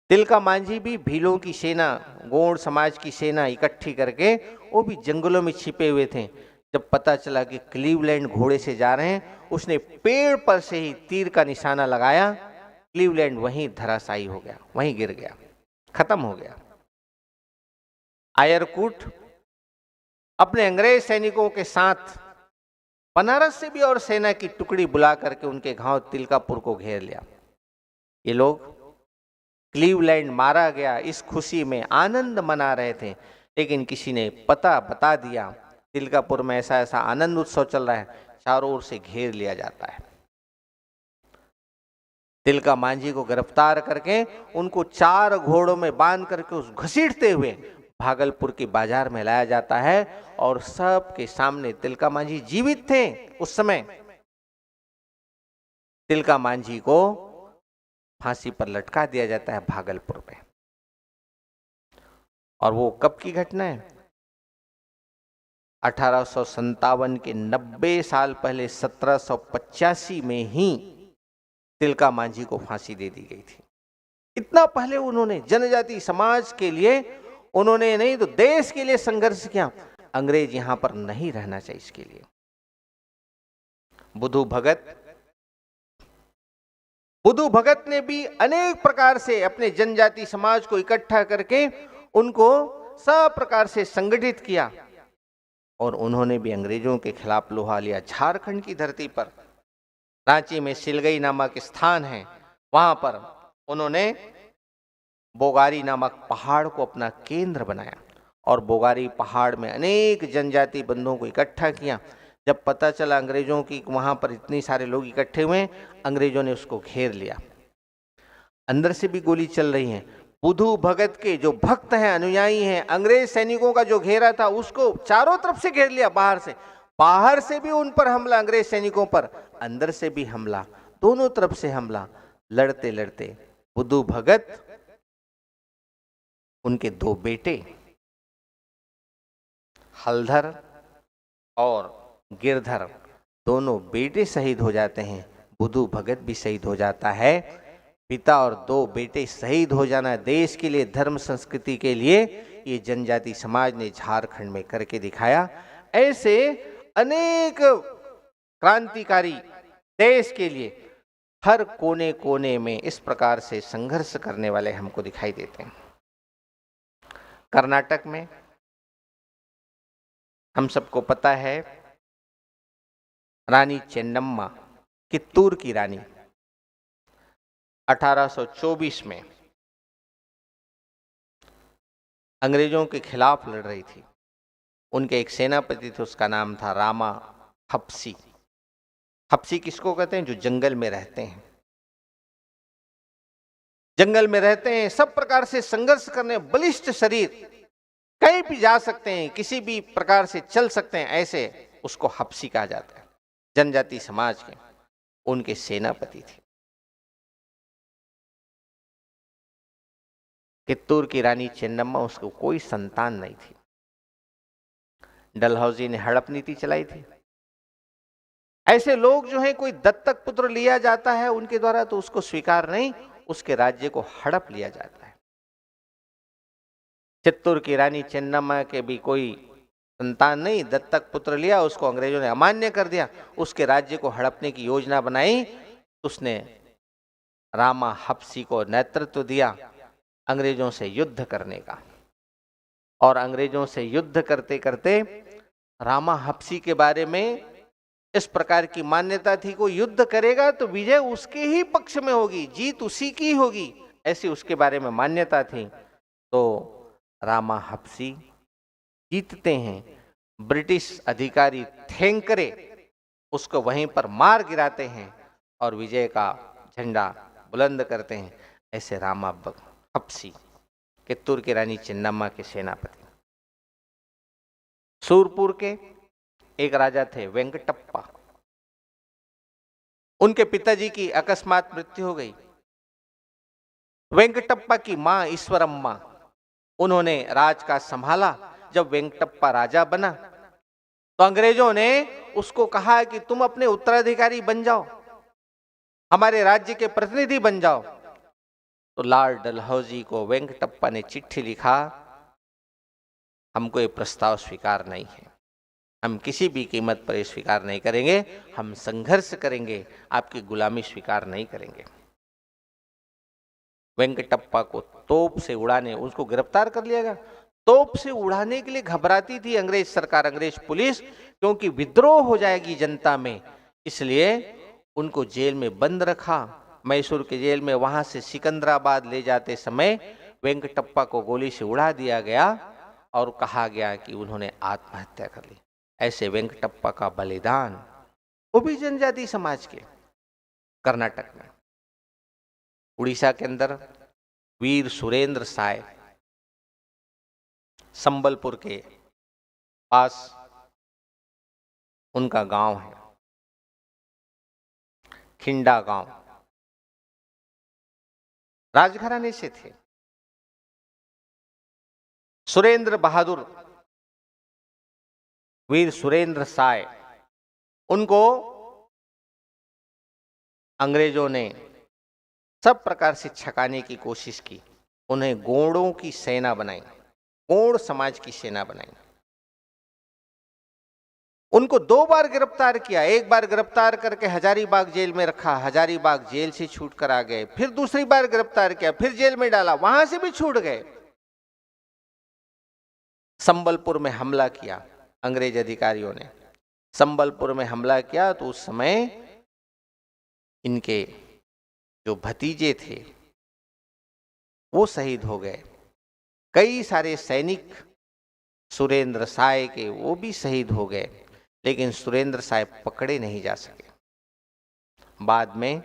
E: तिलका मांझी भी भीलों की सेना, गौड़ समाज की सेना इकट्ठी करके वो भी जंगलों में छिपे हुए थे। जब पता चला कि क्लीवलैंड घोड़े से जा रहे हैं, उसने पेड़ पर से ही तीर का निशाना लगाया। क्लीवलैंड वहीं धराशायी हो गया, वहीं गिर गया, खत्म हो गया। आयरकूट अपने अंग्रेज सैनिकों के साथ बनारस से भी और सेना की टुकड़ी बुला करके उनके गांव तिलकापुर को घेर लिया। ये लोग क्लीवलैंड मारा गया इस खुशी में आनंद मना रहे थे, लेकिन किसी ने पता बता दिया तिलकापुर में ऐसा ऐसा आनंद उत्सव चल रहा है, चारों ओर से घेर लिया जाता है। तिलका मांझी को गिरफ्तार करके उनको 4 घोड़ों में बांध करके उस घसीटते हुए भागलपुर के बाजार में लाया जाता है और सबके सामने तिलका मांझी जीवित थे उस समय। तिलका मांझी को फांसी पर लटका दिया जाता है भागलपुर में। और वो कब की घटना है? 1857 के 90 साल पहले 1785 में ही तिलका मांझी को फांसी दे दी गई थी। इतना पहले उन्होंने जनजाति समाज के लिए, उन्होंने नहीं तो देश के लिए संघर्ष किया। अंग्रेज यहां पर नहीं रहना चाहिए, इसके लिए बुद्धू भगत ने भी अनेक प्रकार से अपने जनजाति समाज को इकट्ठा करके उनको सब प्रकार से संगठित किया और उन्होंने भी अंग्रेजों के खिलाफ लोहा लिया। झारखंड की धरती पर रांची में सिलगई नामक स्थान है, वहां पर उन्होंने बोगारी नामक पहाड़ को अपना केंद्र बनाया और बोगारी पहाड़ में अनेक जनजाति बंधुओं को इकट्ठा किया। जब पता चला अंग्रेजों की वहां पर इतने सारे लोग इकट्ठे हुए, अंग्रेजों ने उसको घेर लिया। अंदर से भी गोली चल रही है। बुद्धू भगत के जो भक्त हैं, अनुयायी हैं, अंग्रेज सैनिकों का जो घेरा था उसको चारों तरफ से घेर लिया। बाहर से भी उन पर हमला, अंग्रेज सैनिकों पर, अंदर से भी हमला, दोनों तरफ से हमला। लड़ते लड़ते बुद्धू भगत, उनके 2 बेटे हलधर और गिरधर, दोनों बेटे शहीद हो जाते हैं। बुद्धू भगत भी शहीद हो जाता है। पिता और 2 बेटे शहीद हो जाना देश के लिए, धर्म संस्कृति के लिए, ये जनजाति समाज ने झारखंड में करके दिखाया। ऐसे अनेक क्रांतिकारी देश के लिए हर कोने कोने में इस प्रकार से संघर्ष करने वाले हमको दिखाई देते हैं। कर्नाटक में हम सबको पता है रानी चेन्नम्मा, कित्तूर की रानी, 1824 में अंग्रेजों के खिलाफ लड़ रही थी। उनके एक सेनापति थे, उसका नाम था रामा हप्सी। हप्सी किसको कहते हैं? जो जंगल में रहते हैं, जंगल में रहते हैं, सब प्रकार से संघर्ष करने, बलिष्ठ शरीर, कहीं भी जा सकते हैं, किसी भी प्रकार से चल सकते हैं, ऐसे उसको हप्सी कहा जाता है। जनजाति समाज के उनके सेनापति थे। कित्तूर की रानी चेन्नम्मा, उसको कोई संतान नहीं थी। डलहौजी ने हड़प नीति चलाई थी। ऐसे लोग जो हैं, कोई दत्तक पुत्र लिया जाता है उनके द्वारा तो उसको स्वीकार नहीं, उसके राज्य को हड़प लिया जाता है। चित्तूर की रानी चेन्नम्मा के भी कोई संतान नहीं, दत्तक पुत्र लिया, उसको अंग्रेजों ने अमान्य कर दिया, उसके राज्य को हड़पने की योजना बनाई। उसने रामा हप्सी को नेतृत्व दिया अंग्रेजों से युद्ध करने का। और अंग्रेजों से युद्ध करते करते रामा हप्सी के बारे में इस प्रकार की मान्यता थी, कोई युद्ध करेगा तो विजय उसके ही पक्ष में होगी, जीत उसी की होगी, ऐसी उसके बारे में मान्यता थी। तो रामा हप्सी जीतते हैं। ब्रिटिश अधिकारी थेंकरे उसको वहीं पर मार गिराते हैं और विजय का झंडा बुलंद करते हैं। ऐसे रामा हप्सी, कित्तूर की रानी चेन्नम्मा के सेनापति। सूरपुर के एक राजा थे वेंकटप्पा, उनके पिताजी की अकस्मात मृत्यु हो गई। वेंकटप्पा की मां ईश्वरम्मा, उन्होंने राजकाज संभाला। जब वेंकटप्पा राजा बना तो अंग्रेजों ने उसको कहा कि तुम अपने उत्तराधिकारी बन जाओ, हमारे राज्य के प्रतिनिधि बन जाओ। तो लॉर्ड डलहौजी को वेंकटप्पा ने चिट्ठी लिखा, हमको ये प्रस्ताव स्वीकार नहीं है, हम किसी भी कीमत पर ये स्वीकार नहीं करेंगे, हम संघर्ष करेंगे, आपकी गुलामी स्वीकार नहीं करेंगे। वेंकटप्पा को तोप से उड़ाने, उसको गिरफ्तार कर लिया गया। तोप से उड़ाने के लिए घबराती थी अंग्रेज सरकार, अंग्रेज पुलिस, क्योंकि विद्रोह हो जाएगी जनता में, इसलिए उनको जेल में बंद रखा, मैसूर के जेल में। वहां से सिकंदराबाद ले जाते समय वेंकटप्पा को गोली से उड़ा दिया गया और कहा गया कि उन्होंने आत्महत्या कर ली। ऐसे वेंकटप्पा का बलिदान, वो भी जनजाति समाज के, कर्नाटक में, उड़ीसा के अंदर वीर सुरेंद्र साय, संबलपुर के पास उनका गांव है, खिंडा गांव, राजघराने से थे। सुरेंद्र बहादुर, वीर सुरेंद्र साय, उनको अंग्रेजों ने सब प्रकार से छकाने की कोशिश की। उन्हें गोंडों की सेना बनाई, गोंड समाज की सेना बनाई। उनको 2 बार गिरफ्तार किया, एक बार गिरफ्तार करके हजारीबाग जेल में रखा, हजारीबाग जेल से छूट कर आ गए, फिर दूसरी बार गिरफ्तार किया, फिर जेल में डाला, वहां से भी छूट गए। संबलपुर में हमला किया अंग्रेज अधिकारियों ने, संबलपुर में हमला किया तो उस समय इनके जो भतीजे थे वो शहीद हो गए। कई सारे सैनिक सुरेंद्र साय के वो भी शहीद हो गए, लेकिन सुरेंद्र साय पकड़े नहीं जा सके। बाद में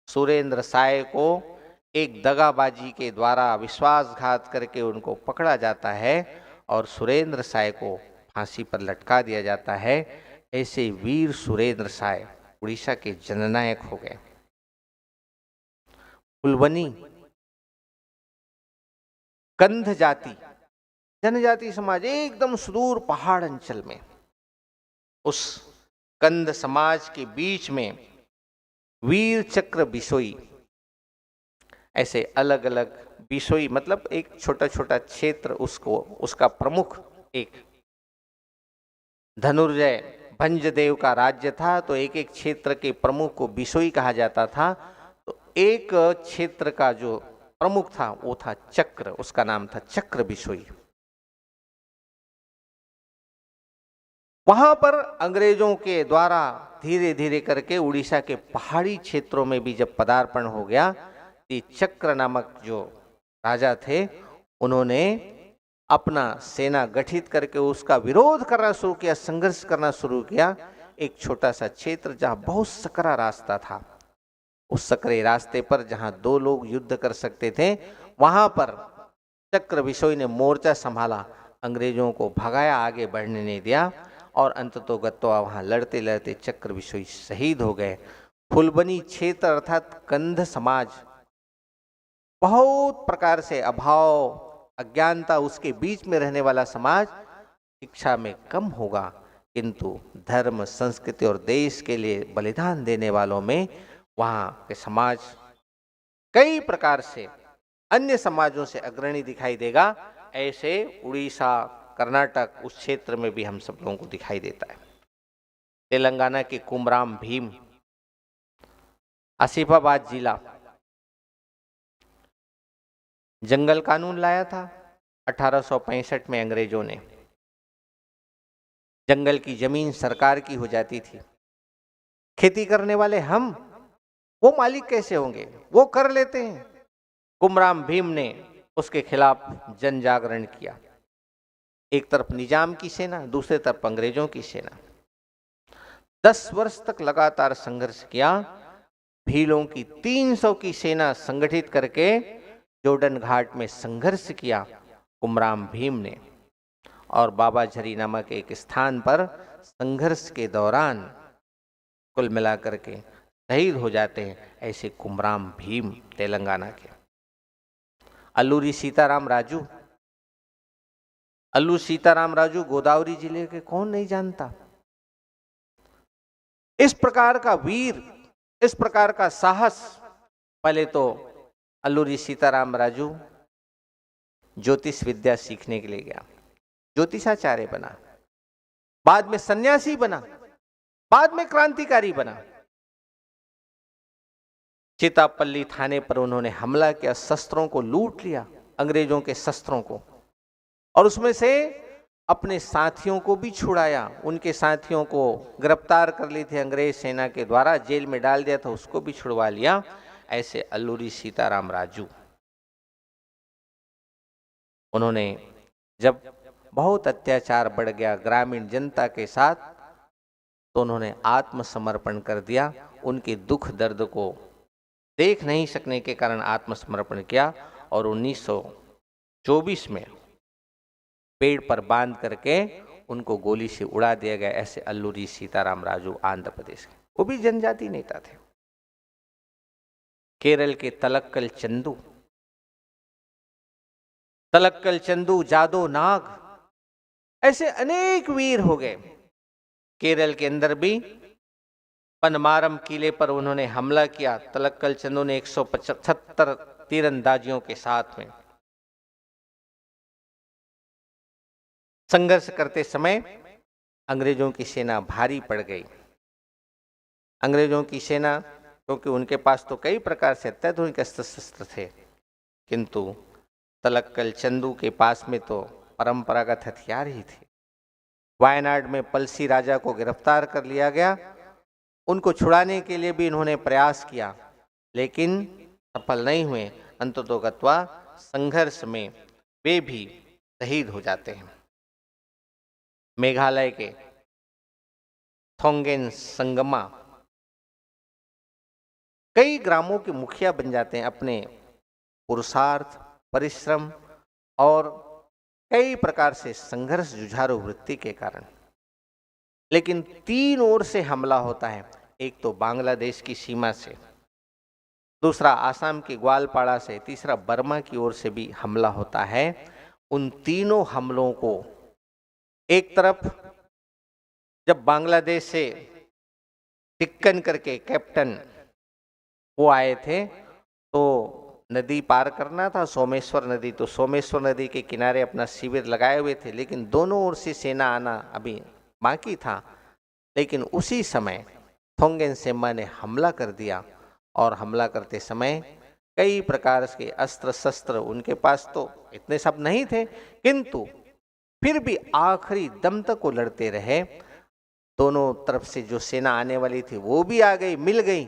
E: सुरेंद्र साय को एक दगाबाजी के द्वारा विश्वासघात करके उनको पकड़ा जाता है और सुरेंद्र साय को फांसी पर लटका दिया जाता है। ऐसे वीर सुरेंद्र साय उड़ीसा के जननायक हो गए। फुलबनी कंध जाति, जनजाति समाज, एकदम सुदूर पहाड़ अंचल में, उस कंध समाज के बीच में वीर चक्र बिसोई, ऐसे अलग अलग, बिसोई मतलब एक छोटा छोटा क्षेत्र, उसको उसका प्रमुख एक धनुर्जय भंजदेव का राज्य था, तो एक एक क्षेत्र के प्रमुख को बिसोई कहा जाता था। तो एक क्षेत्र का जो प्रमुख था वो था चक्र, उसका नाम था चक्र बिसोई। वहां पर अंग्रेजों के द्वारा धीरे धीरे करके उड़ीसा के पहाड़ी क्षेत्रों में भी जब पदार्पण हो गया, तो चक्र नामक जो राजा थे उन्होंने अपना सेना गठित करके उसका विरोध करना शुरू किया, संघर्ष करना शुरू किया। एक छोटा सा क्षेत्र जहां बहुत सकरा रास्ता था, उस सकरे रास्ते पर जहां 2 लोग युद्ध कर सकते थे, वहां पर चक्र बिसोई ने मोर्चा संभाला, अंग्रेजों को भगाया, आगे बढ़ने नहीं दिया और अंततोगत्वा वहां लड़ते लड़ते चक्र बिसोई शहीद हो गए। फुलबनी क्षेत्र अर्थात कंध समाज, बहुत प्रकार से अभाव अज्ञानता उसके बीच में रहने वाला समाज, शिक्षा में कम होगा, किंतु धर्म संस्कृति और देश के लिए बलिदान देने वालों में वहाँ के समाज कई प्रकार से अन्य समाजों से अग्रणी दिखाई देगा। ऐसे उड़ीसा, कर्नाटक, उस क्षेत्र में भी हम सब लोगों को दिखाई देता है। तेलंगाना के कुमराम भीम, आसिफाबाद जिला, जंगल कानून लाया था 1865 में अंग्रेजों ने। जंगल की जमीन सरकार की हो जाती थी, खेती करने वाले हम, वो मालिक कैसे होंगे, वो कर लेते हैं। कुमराम भीम ने उसके खिलाफ जन जागरण किया। एक तरफ निजाम की सेना, दूसरे तरफ अंग्रेजों की सेना। 10 वर्ष तक लगातार संघर्ष किया। भीलों की 300 की सेना संगठित करके जोर्डन घाट में संघर्ष किया कुमराम भीम ने, और बाबा झरी नामक एक स्थान पर संघर्ष के दौरान कुल मिलाकर के शहीद हो जाते हैं। ऐसे कुमराम भीम तेलंगाना के। अल्लूरी सीताराम राजू, अल्लू सीताराम राजू गोदावरी जिले के, कौन नहीं जानता। इस प्रकार का वीर, इस प्रकार का साहस। पहले तो अल्लूरी सीताराम राजू ज्योतिष विद्या सीखने के लिए गया, ज्योतिषाचार्य बना, बाद में सन्यासी बना, बाद में क्रांतिकारी बना। चितापल्ली थाने पर उन्होंने हमला किया, शस्त्रों को लूट लिया, अंग्रेजों के शस्त्रों को, और उसमें से अपने साथियों को भी छुड़ाया। उनके साथियों को गिरफ्तार कर ली थी अंग्रेज सेना के द्वारा, जेल में डाल दिया था, उसको भी छुड़वा लिया। ऐसे अल्लूरी सीताराम राजू, उन्होंने जब बहुत अत्याचार बढ़ गया ग्रामीण जनता के साथ, तो उन्होंने आत्मसमर्पण कर दिया। उनके दुख दर्द को देख नहीं सकने के कारण आत्मसमर्पण किया, और 1924 में पेड़ पर बांध करके उनको गोली से उड़ा दिया गया। ऐसे अल्लूरी सीताराम राजू आंध्र प्रदेश के, वो भी जनजाति नेता थे। केरल के तलक्कल चंदू, तलक्कल चंदू, जादो नाग, ऐसे अनेक वीर हो गए। केरल के अंदर भी पनमारम किले पर उन्होंने हमला किया। तलक्कल चंदू ने 175 तीरंदाजियों के साथ में संघर्ष करते समय अंग्रेजों की सेना भारी पड़ गई। अंग्रेजों की सेना, क्योंकि उनके पास तो कई प्रकार से अत्याधुनिक अस्त्र शस्त्र थे, किंतु तलक्कल चंदू के पास में तो परंपरागत हथियार ही थे। वायनाड में पलसी राजा को गिरफ्तार कर लिया गया। उनको छुड़ाने के लिए भी इन्होंने प्रयास किया, लेकिन सफल नहीं हुए। अंततोगत्वा संघर्ष में वे भी शहीद हो जाते हैं। मेघालय के थोंगेन संगमा कई ग्रामों के मुखिया बन जाते हैं अपने पुरुषार्थ, परिश्रम और कई प्रकार से संघर्ष, जुझारू वृत्ति के कारण। लेकिन 3 ओर से हमला होता है। एक तो बांग्लादेश की सीमा से, दूसरा आसाम के ग्वालपाड़ा से, तीसरा बर्मा की ओर से भी हमला होता है। उन तीनों हमलों को एक तरफ जब बांग्लादेश से टिक्कन करके कैप्टन वो आए थे, तो नदी पार करना था, सोमेश्वर नदी, तो सोमेश्वर नदी के किनारे अपना शिविर लगाए हुए थे, लेकिन दोनों ओर से सेना आना अभी बाकी था। लेकिन उसी समय थोंगेन सेम्मा ने हमला कर दिया, और हमला करते समय कई प्रकार के अस्त्र शस्त्र उनके पास तो इतने सब नहीं थे, किंतु फिर भी आखिरी दम तक वो लड़ते रहे। दोनों तरफ से जो सेना आने वाली थी वो भी आ गई, मिल गई,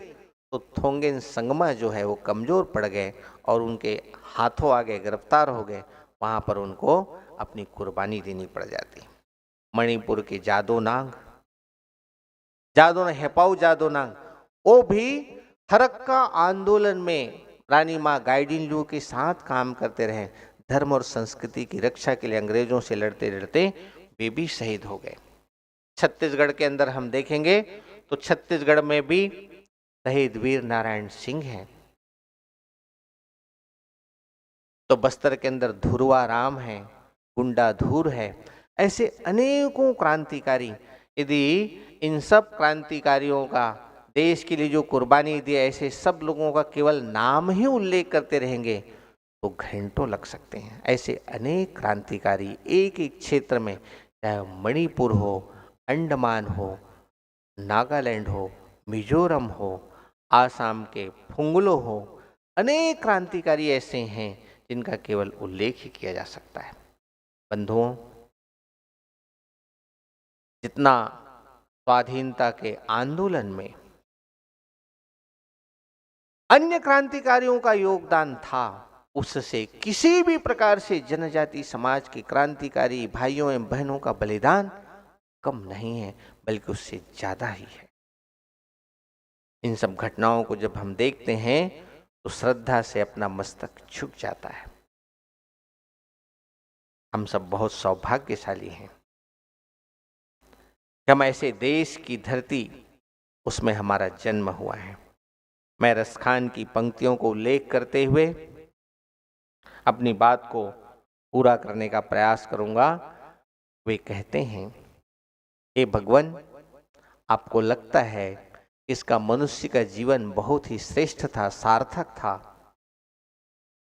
E: तो थोंगेन संगमा जो है वो कमजोर पड़ गए और उनके हाथों आ गए, गिरफ्तार हो गए। वहां पर उनको अपनी कुर्बानी देनी पड़ जाती। मणिपुर के जादोनांग, हेपाऊ जादोनांग, वो भी हरक्का आंदोलन में रानी माँ गाइडिनल्यू के साथ काम करते रहे। धर्म और संस्कृति की रक्षा के लिए अंग्रेजों से लड़ते लड़ते वे भी शहीद हो गए। छत्तीसगढ़ के अंदर हम देखेंगे तो छत्तीसगढ़ में भी शहीद वीर नारायण सिंह हैं। तो बस्तर के अंदर धुरवा राम है, गुंडाधूर है। ऐसे अनेकों क्रांतिकारी, यदि इन सब क्रांतिकारियों का देश के लिए जो कुर्बानी दी, ऐसे सब लोगों का केवल नाम ही उल्लेख करते रहेंगे तो घंटों लग सकते हैं। ऐसे अनेक क्रांतिकारी एक एक क्षेत्र में, चाहे मणिपुर हो, अंडमान हो, नागालैंड हो, मिजोरम हो, आसाम के फुंगलो हो, अनेक क्रांतिकारी ऐसे हैं जिनका केवल उल्लेख ही किया जा सकता है। बंधुओं, जितना स्वाधीनता के आंदोलन में अन्य क्रांतिकारियों का योगदान था, उससे किसी भी प्रकार से जनजाति समाज के क्रांतिकारी भाइयों एवं बहनों का बलिदान कम नहीं है, बल्कि उससे ज्यादा ही है। इन सब घटनाओं को जब हम देखते हैं तो श्रद्धा से अपना मस्तक झुक जाता है। हम सब बहुत सौभाग्यशाली हैं कि हम ऐसे देश की धरती, उसमें हमारा जन्म हुआ है। मैं रसखान की पंक्तियों को उल्लेख करते हुए अपनी बात को पूरा करने का प्रयास करूंगा। वे कहते हैं, हे भगवान, आपको लगता है इसका मनुष्य का जीवन बहुत ही श्रेष्ठ था, सार्थक था,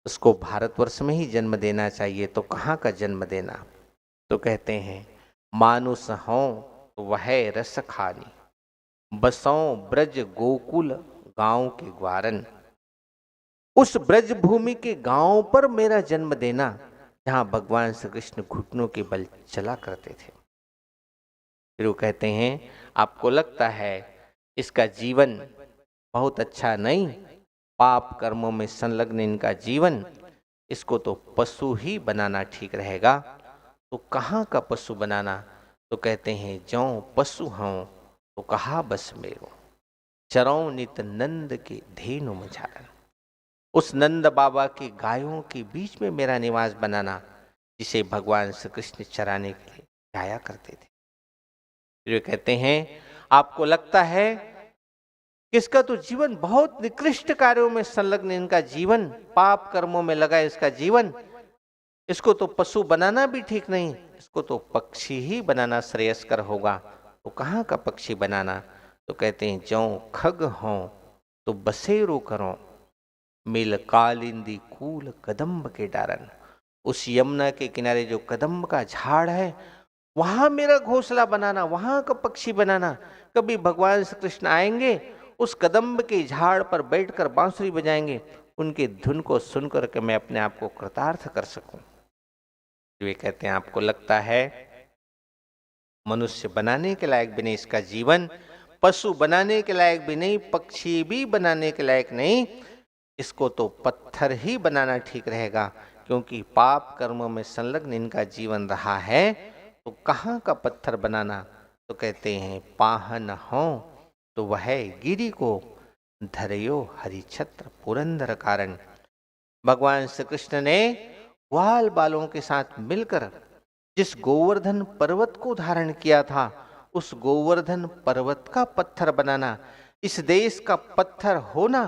E: उसको भारतवर्ष में ही जन्म देना चाहिए, तो कहाँ का जन्म देना? तो कहते हैं, मानुष हों तो वह रस खानी, बसों ब्रज गोकुल गांव के ग्वारन। उस ब्रज भूमि के गांव पर मेरा जन्म देना, जहां भगवान श्री कृष्ण घुटनों के बल चला करते थे। फिर वो कहते हैं, आपको लगता है इसका जीवन बहुत अच्छा नहीं, पाप कर्मों में संलग्न इनका जीवन, इसको तो पशु ही बनाना ठीक रहेगा। तो कहाँ का पशु बनाना? तो कहते हैं, ज्यों पशु हों तो कहा बस मेरो, चरौं नित नंद के धेनु मझारन। उस नंद बाबा की गायों के बीच में मेरा निवास बनाना, जिसे भगवान श्री कृष्ण चराने के लिए जाया करते थे। फिर वे कहते हैं, आपको लगता है कि इसका तो जीवन बहुत निकृष्ट कार्यों में संलग्न इनका जीवन, पाप कर्मों में लगा इसका जीवन, इसको तो पशु बनाना भी ठीक नहीं, इसको तो पक्षी ही बनाना श्रेयस्कर होगा। तो कहाँ का पक्षी बनाना? तो कहते हैं, ज्यों खग हों तो बसेरो करो, मिल कालिंदी कूल कदम्ब के डारन। उस यमुना के किनारे जो कदम्ब का झाड़ है, वहां मेरा घोंसला बनाना, वहां का पक्षी बनाना। कभी भगवान श्री कृष्ण आएंगे, उस कदम्ब के झाड़ पर बैठकर बांसुरी बजाएंगे, उनके धुन को सुनकर के मैं अपने आप को कृतार्थ कर सकूं। वे कहते हैं, आपको लगता है मनुष्य बनाने के लायक भी नहीं इसका जीवन, पशु बनाने के लायक भी नहीं, पक्षी भी बनाने के लायक नहीं, इसको तो पत्थर ही बनाना ठीक रहेगा, क्योंकि पाप कर्मों में संलग्न इनका जीवन रहा है। तो कहाँ का पत्थर बनाना? तो कहते हैं, पाहन हो तो वह गिरी को धरयो हरिछत्र पुरंदर कारण। भगवान श्री कृष्ण ने ग्वाल बालों के साथ मिलकर जिस गोवर्धन पर्वत को धारण किया था, उस गोवर्धन पर्वत का पत्थर बनाना, इस देश का पत्थर होना,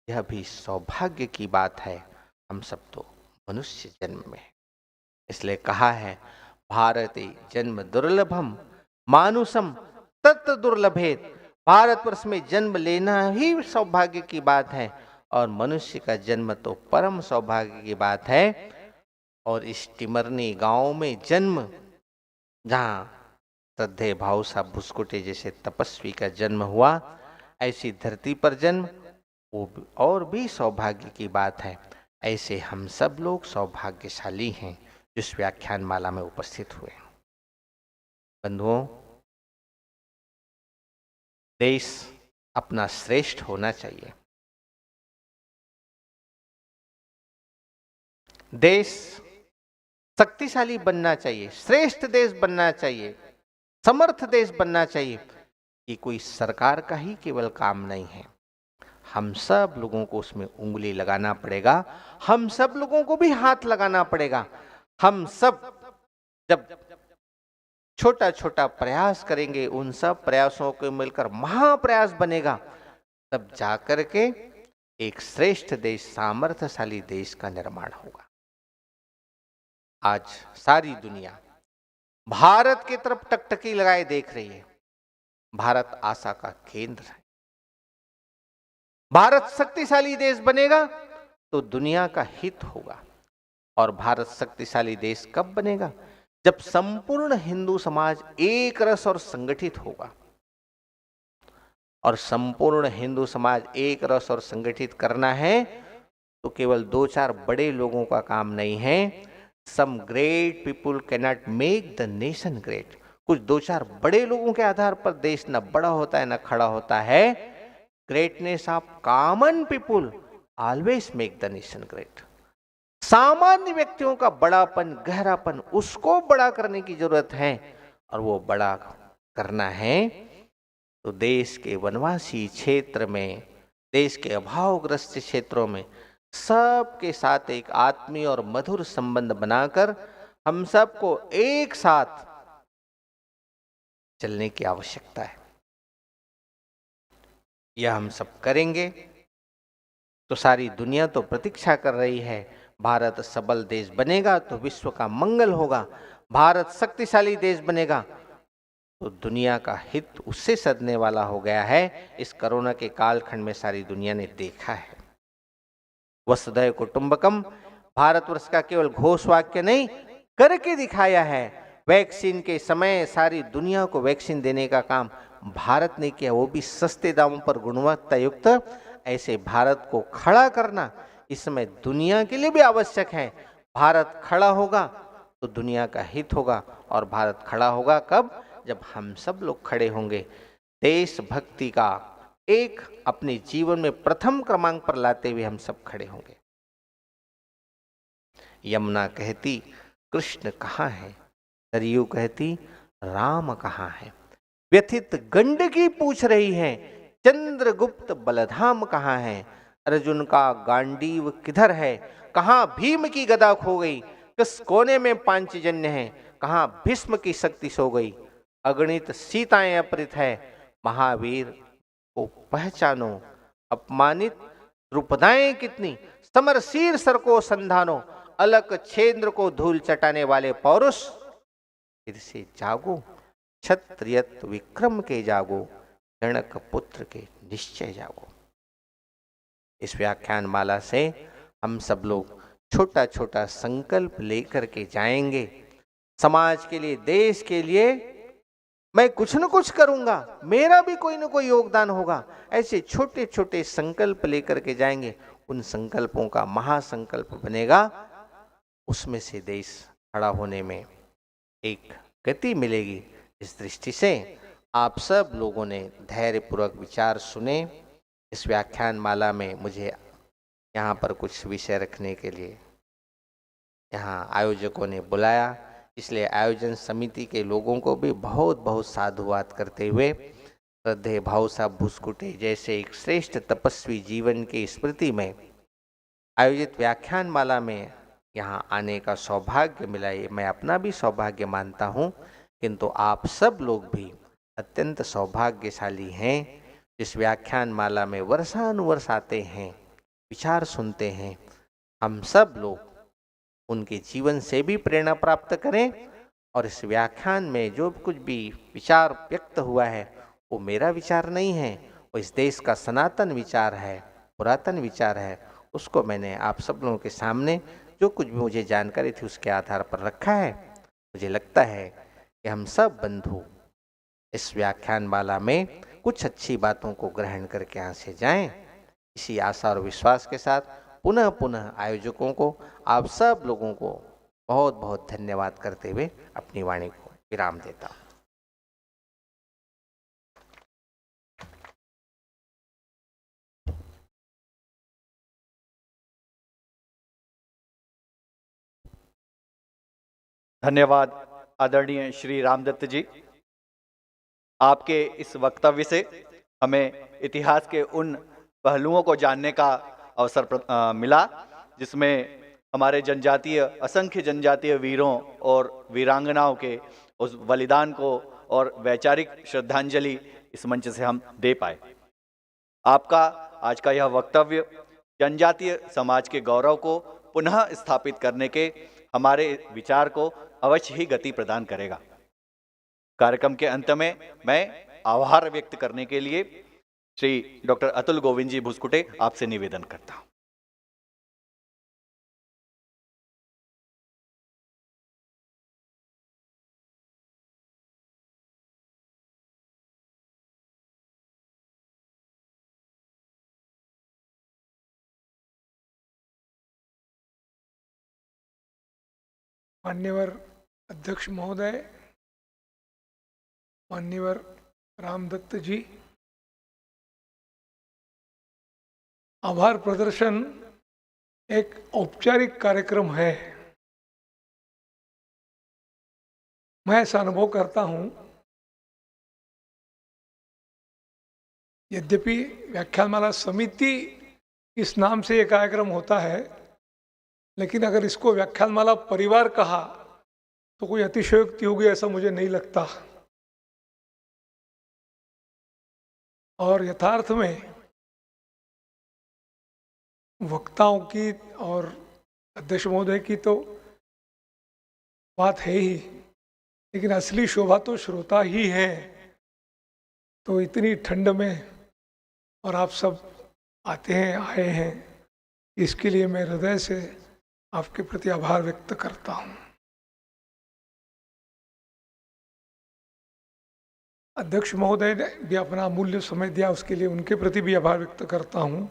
E: यह भी सौभाग्य की बात है। हम सब तो मनुष्य जन्म में है, इसलिए कहा है, भारते जन्म दुर्लभम मानुषम तत् दुर्लभेत। भारतवर्ष में जन्म लेना ही सौभाग्य की बात है, और मनुष्य का जन्म तो परम सौभाग्य की बात है। और इस टिमरनी गांव में जन्म, जहाँ श्रद्धेय भाऊ साहब भुस्कुटे जैसे तपस्वी का जन्म हुआ, ऐसी धरती पर जन्म वो और भी सौभाग्य की बात है। ऐसे हम सब लोग सौभाग्यशाली हैं जिस व्याख्यान माला में उपस्थित हुए। बंधुओं, देश अपना श्रेष्ठ होना चाहिए। देश शक्तिशाली बनना चाहिए, श्रेष्ठ देश बनना चाहिए, समर्थ देश बनना चाहिए। ये कोई सरकार का ही केवल काम नहीं है, हम सब लोगों को उसमें उंगली लगाना पड़ेगा, हम सब लोगों को भी हाथ लगाना पड़ेगा। हम सब जब छोटा छोटा प्रयास करेंगे, उन सब प्रयासों को मिलकर महाप्रयास बनेगा, तब जाकर के एक श्रेष्ठ देश, सामर्थ्यशाली देश का निर्माण होगा। आज सारी दुनिया भारत की तरफ टकटकी लगाए देख रही है। भारत आशा का केंद्र है। भारत शक्तिशाली देश बनेगा तो दुनिया का हित होगा। और भारत शक्तिशाली देश कब बनेगा? जब संपूर्ण हिंदू समाज एक रस और संगठित होगा। और संपूर्ण हिंदू समाज एक रस और संगठित करना है तो केवल दो चार बड़े लोगों का काम नहीं है। Some great people can not make the nation great. कुछ दो चार बड़े लोगों के आधार पर देश न बड़ा होता है न खड़ा होता है। Greatness of common people always make the nation great. सामान्य व्यक्तियों का बड़ापन, गहरापन, उसको बड़ा करने की जरूरत है। और वो बड़ा करना है तो देश के वनवासी क्षेत्र में, देश के अभावग्रस्त क्षेत्रों में सबके साथ एक आत्मीय और मधुर संबंध बनाकर हम सबको एक साथ चलने की आवश्यकता है। यह हम सब करेंगे तो सारी दुनिया तो प्रतीक्षा कर रही है। भारत सबल देश बनेगा तो विश्व का मंगल होगा, भारत शक्तिशाली देश बनेगा तो दुनिया का हित उससे सधने वाला हो गया है। इस कोरोना के कालखंड में सारी दुनिया ने देखा है। वसुधैव कुटुंबकम भारतवर्ष का केवल घोष वाक्य नहीं, करके दिखाया है। वैक्सीन के समय सारी दुनिया को वैक्सीन देने का काम भारत ने किया, वो भी सस्ते दामों पर गुणवत्ता युक्त। ऐसे भारत को खड़ा करना इस समय दुनिया के लिए भी आवश्यक है। भारत खड़ा होगा तो दुनिया का हित होगा, और भारत खड़ा होगा कब? जब हम सब लोग खड़े होंगे। देशभक्ति का एक अपने जीवन में प्रथम क्रमांक पर लाते हुए हम सब खड़े होंगे। यमुना कहती कृष्ण कहाँ है, सरयू कहती राम कहाँ है, व्यथित गंडकी पूछ रही है चंद्रगुप्त बलधाम कहाँ है, अर्जुन का गांडीव किधर है, कहाँ भीम की गदा खो गई, किस कोने में पांचजन्य है, कहाँ भीष्म की शक्ति सो गई, अगणित सीताएं अपहृत है, महावीर को पहचानो, अपमानित द्रुपदाएं कितनी, समरशीर सर को संधानो, अलक छेद्र को धूल चटाने वाले पौरुष फिर से जागो, क्षत्रियत्व विक्रम के जागो, जनक पुत्र के निश्चय जागो। इस व्याख्यान माला से हम सब लोग छोटा छोटा संकल्प लेकर के जाएंगे। समाज के लिए, देश के लिए मैं कुछ न कुछ करूंगा, मेरा भी कोई न कोई योगदान होगा। ऐसे छोटे छोटे संकल्प लेकर के जाएंगे। उन संकल्पों का महासंकल्प बनेगा, उसमें से देश खड़ा होने में एक गति मिलेगी। इस दृष्टि से आप सब लोगों ने धैर्यपूर्वक विचार सुने। इस व्याख्यान माला में मुझे यहाँ पर कुछ विषय रखने के लिए यहाँ आयोजकों ने बुलाया, इसलिए आयोजन समिति के लोगों को भी बहुत बहुत साधुवाद करते हुए श्रद्धेय भाऊ साहब भुसकुटे जैसे एक श्रेष्ठ तपस्वी जीवन की स्मृति में आयोजित व्याख्यान माला में यहाँ आने का सौभाग्य मिला। ये मैं अपना भी सौभाग्य मानता हूँ, किंतु आप सब लोग भी अत्यंत सौभाग्यशाली हैं। इस व्याख्यान माला में वर्षानुवर्ष आते हैं, विचार सुनते हैं। हम सब लोग उनके जीवन से भी प्रेरणा प्राप्त करें, और इस व्याख्यान में जो कुछ भी विचार व्यक्त हुआ है वो मेरा विचार नहीं है, वो इस देश का सनातन विचार है, पुरातन विचार है। उसको मैंने आप सब लोगों के सामने जो कुछ भी मुझे जानकारी थी उसके आधार पर रखा है। मुझे लगता है कि हम सब बंधु इस व्याख्यान माला में कुछ अच्छी बातों को ग्रहण करके यहाँ से जाएं। इसी आशा और विश्वास के साथ पुनः पुनः आयोजकों को, आप सब लोगों को बहुत बहुत धन्यवाद करते हुए अपनी वाणी को विराम देता हूँ।
A: धन्यवाद आदरणीय श्री रामदत्त जी। आपके इस वक्तव्य से हमें इतिहास के उन पहलुओं को जानने का अवसर मिला जिसमें हमारे जनजातीय, असंख्य जनजातीय वीरों और वीरांगनाओं के उस बलिदान को और वैचारिक श्रद्धांजलि इस मंच से हम दे पाए। आपका आज का यह वक्तव्य जनजातीय समाज के गौरव को पुनः स्थापित करने के हमारे विचार को अवश्य ही गति प्रदान करेगा। कार्यक्रम के अंत में मैं आभार व्यक्त करने के लिए श्री डॉक्टर अतुल गोविंद जी भुसकुटे आपसे निवेदन करता हूं।
F: मान्यवर अध्यक्ष महोदय, मान्यवर रामदत्त जी, आभार प्रदर्शन एक औपचारिक कार्यक्रम है। मैं ऐसा अनुभव करता हूं, यद्यपि व्याख्यानमाला समिति इस नाम से यह कार्यक्रम होता है, लेकिन अगर इसको व्याख्यानमाला परिवार कहा तो कोई अतिशयोक्ति होगी ऐसा मुझे नहीं लगता। और यथार्थ में वक्ताओं की और अध्यक्ष महोदय की तो बात है ही, लेकिन असली शोभा तो श्रोता ही है। तो इतनी ठंड में और आप सब आते हैं, आए हैं, इसके लिए मैं हृदय से आपके प्रति आभार व्यक्त करता हूँ। अध्यक्ष महोदय ने भी अपना अमूल्य समय दिया, उसके लिए उनके प्रति भी आभार व्यक्त करता हूँ।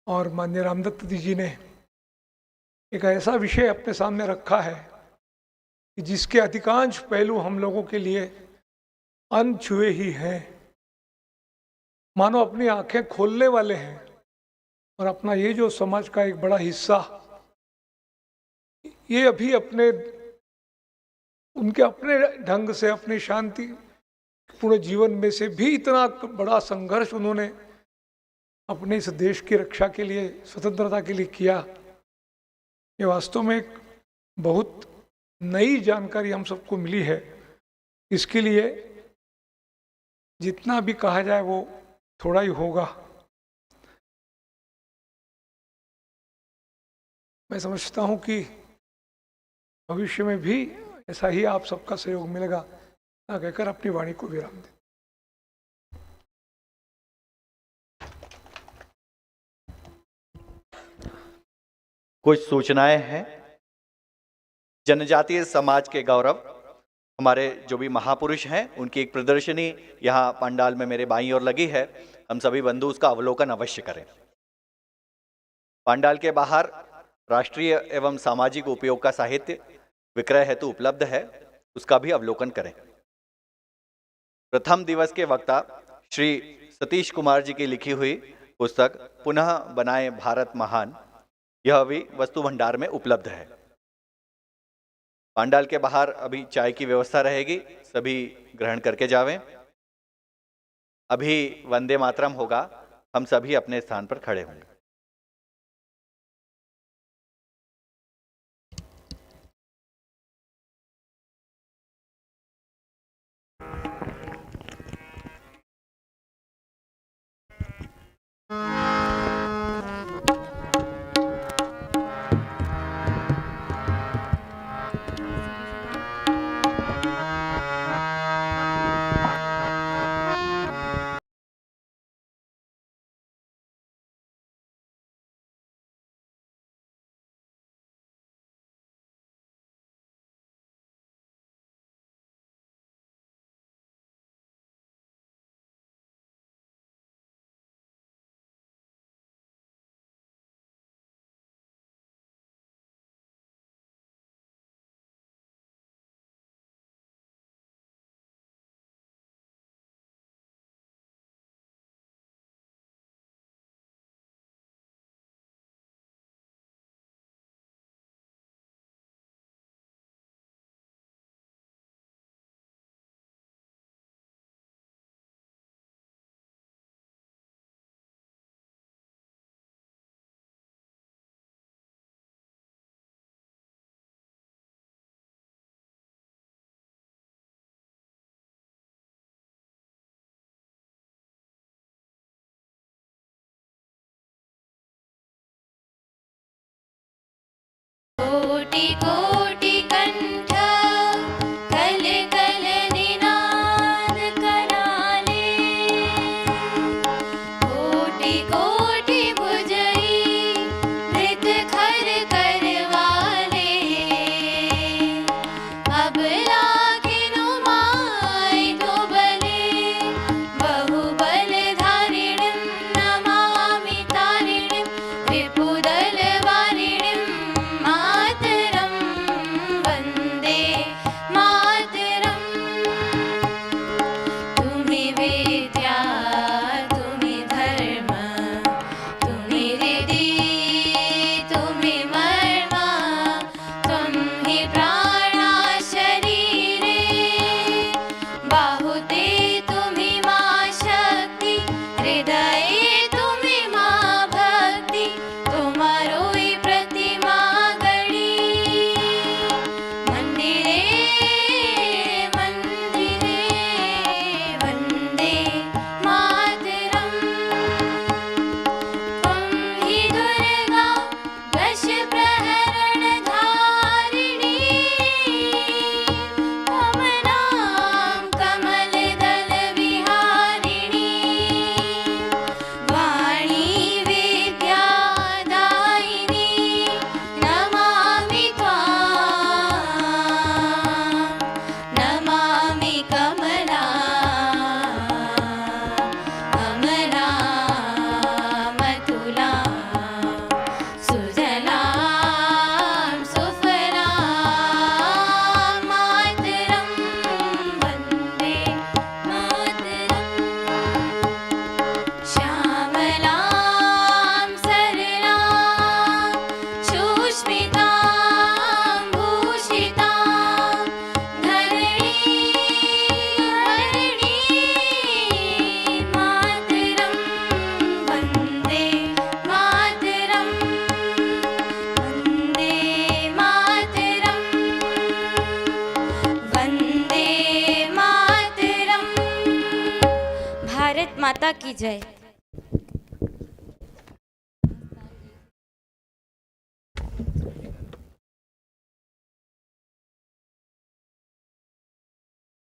F: और माननीय रामदत्त जी ने एक ऐसा विषय अपने सामने रखा है कि जिसके अधिकांश पहलू हम लोगों के लिए अनछुए ही हैं, मानो अपनी आंखें खोलने वाले हैं। और अपना ये जो समाज का एक बड़ा हिस्सा, ये अभी उनके अपने ढंग से, अपने शांति पूर्ण जीवन में से भी इतना बड़ा संघर्ष उन्होंने अपने इस देश की रक्षा के लिए, स्वतंत्रता के लिए किया। ये वास्तव में एक बहुत नई जानकारी हम सबको मिली है। इसके लिए जितना भी कहा जाए वो थोड़ा ही होगा। मैं समझता हूँ कि भविष्य में भी ऐसा ही आप सबका सहयोग मिलेगा। ना कहकर अपनी वाणी को विराम दें।
A: कुछ सूचनाएं हैं। जनजातीय समाज के गौरव, हमारे जो भी महापुरुष हैं, उनकी एक प्रदर्शनी यहाँ पंडाल में मेरे बाईं ओर लगी है। हम सभी बंधु उसका अवलोकन अवश्य करें। पंडाल के बाहर राष्ट्रीय एवं सामाजिक उपयोग का साहित्य विक्रय हेतु उपलब्ध है, उसका भी अवलोकन करें। प्रथम दिवस के वक्ता श्री सतीश कुमार जी की लिखी हुई पुस्तक पुनः बनाए भारत महान, यह भी वस्तु भंडार में उपलब्ध है। पंडाल के बाहर अभी चाय की व्यवस्था रहेगी, सभी ग्रहण करके जावें। अभी वंदे मातरम होगा, हम सभी अपने स्थान पर खड़े होंगे।
B: कोटि कोटि कंठ कल कल निनाद कराले, कोटि कोटि भुजई मृत खर करवाले। अब लागिनु माय तो बले, बहुबल धारिणीं नमामि तारिणीं, विपुदल वारिणीं मातरम्।
G: भारत माता की जय।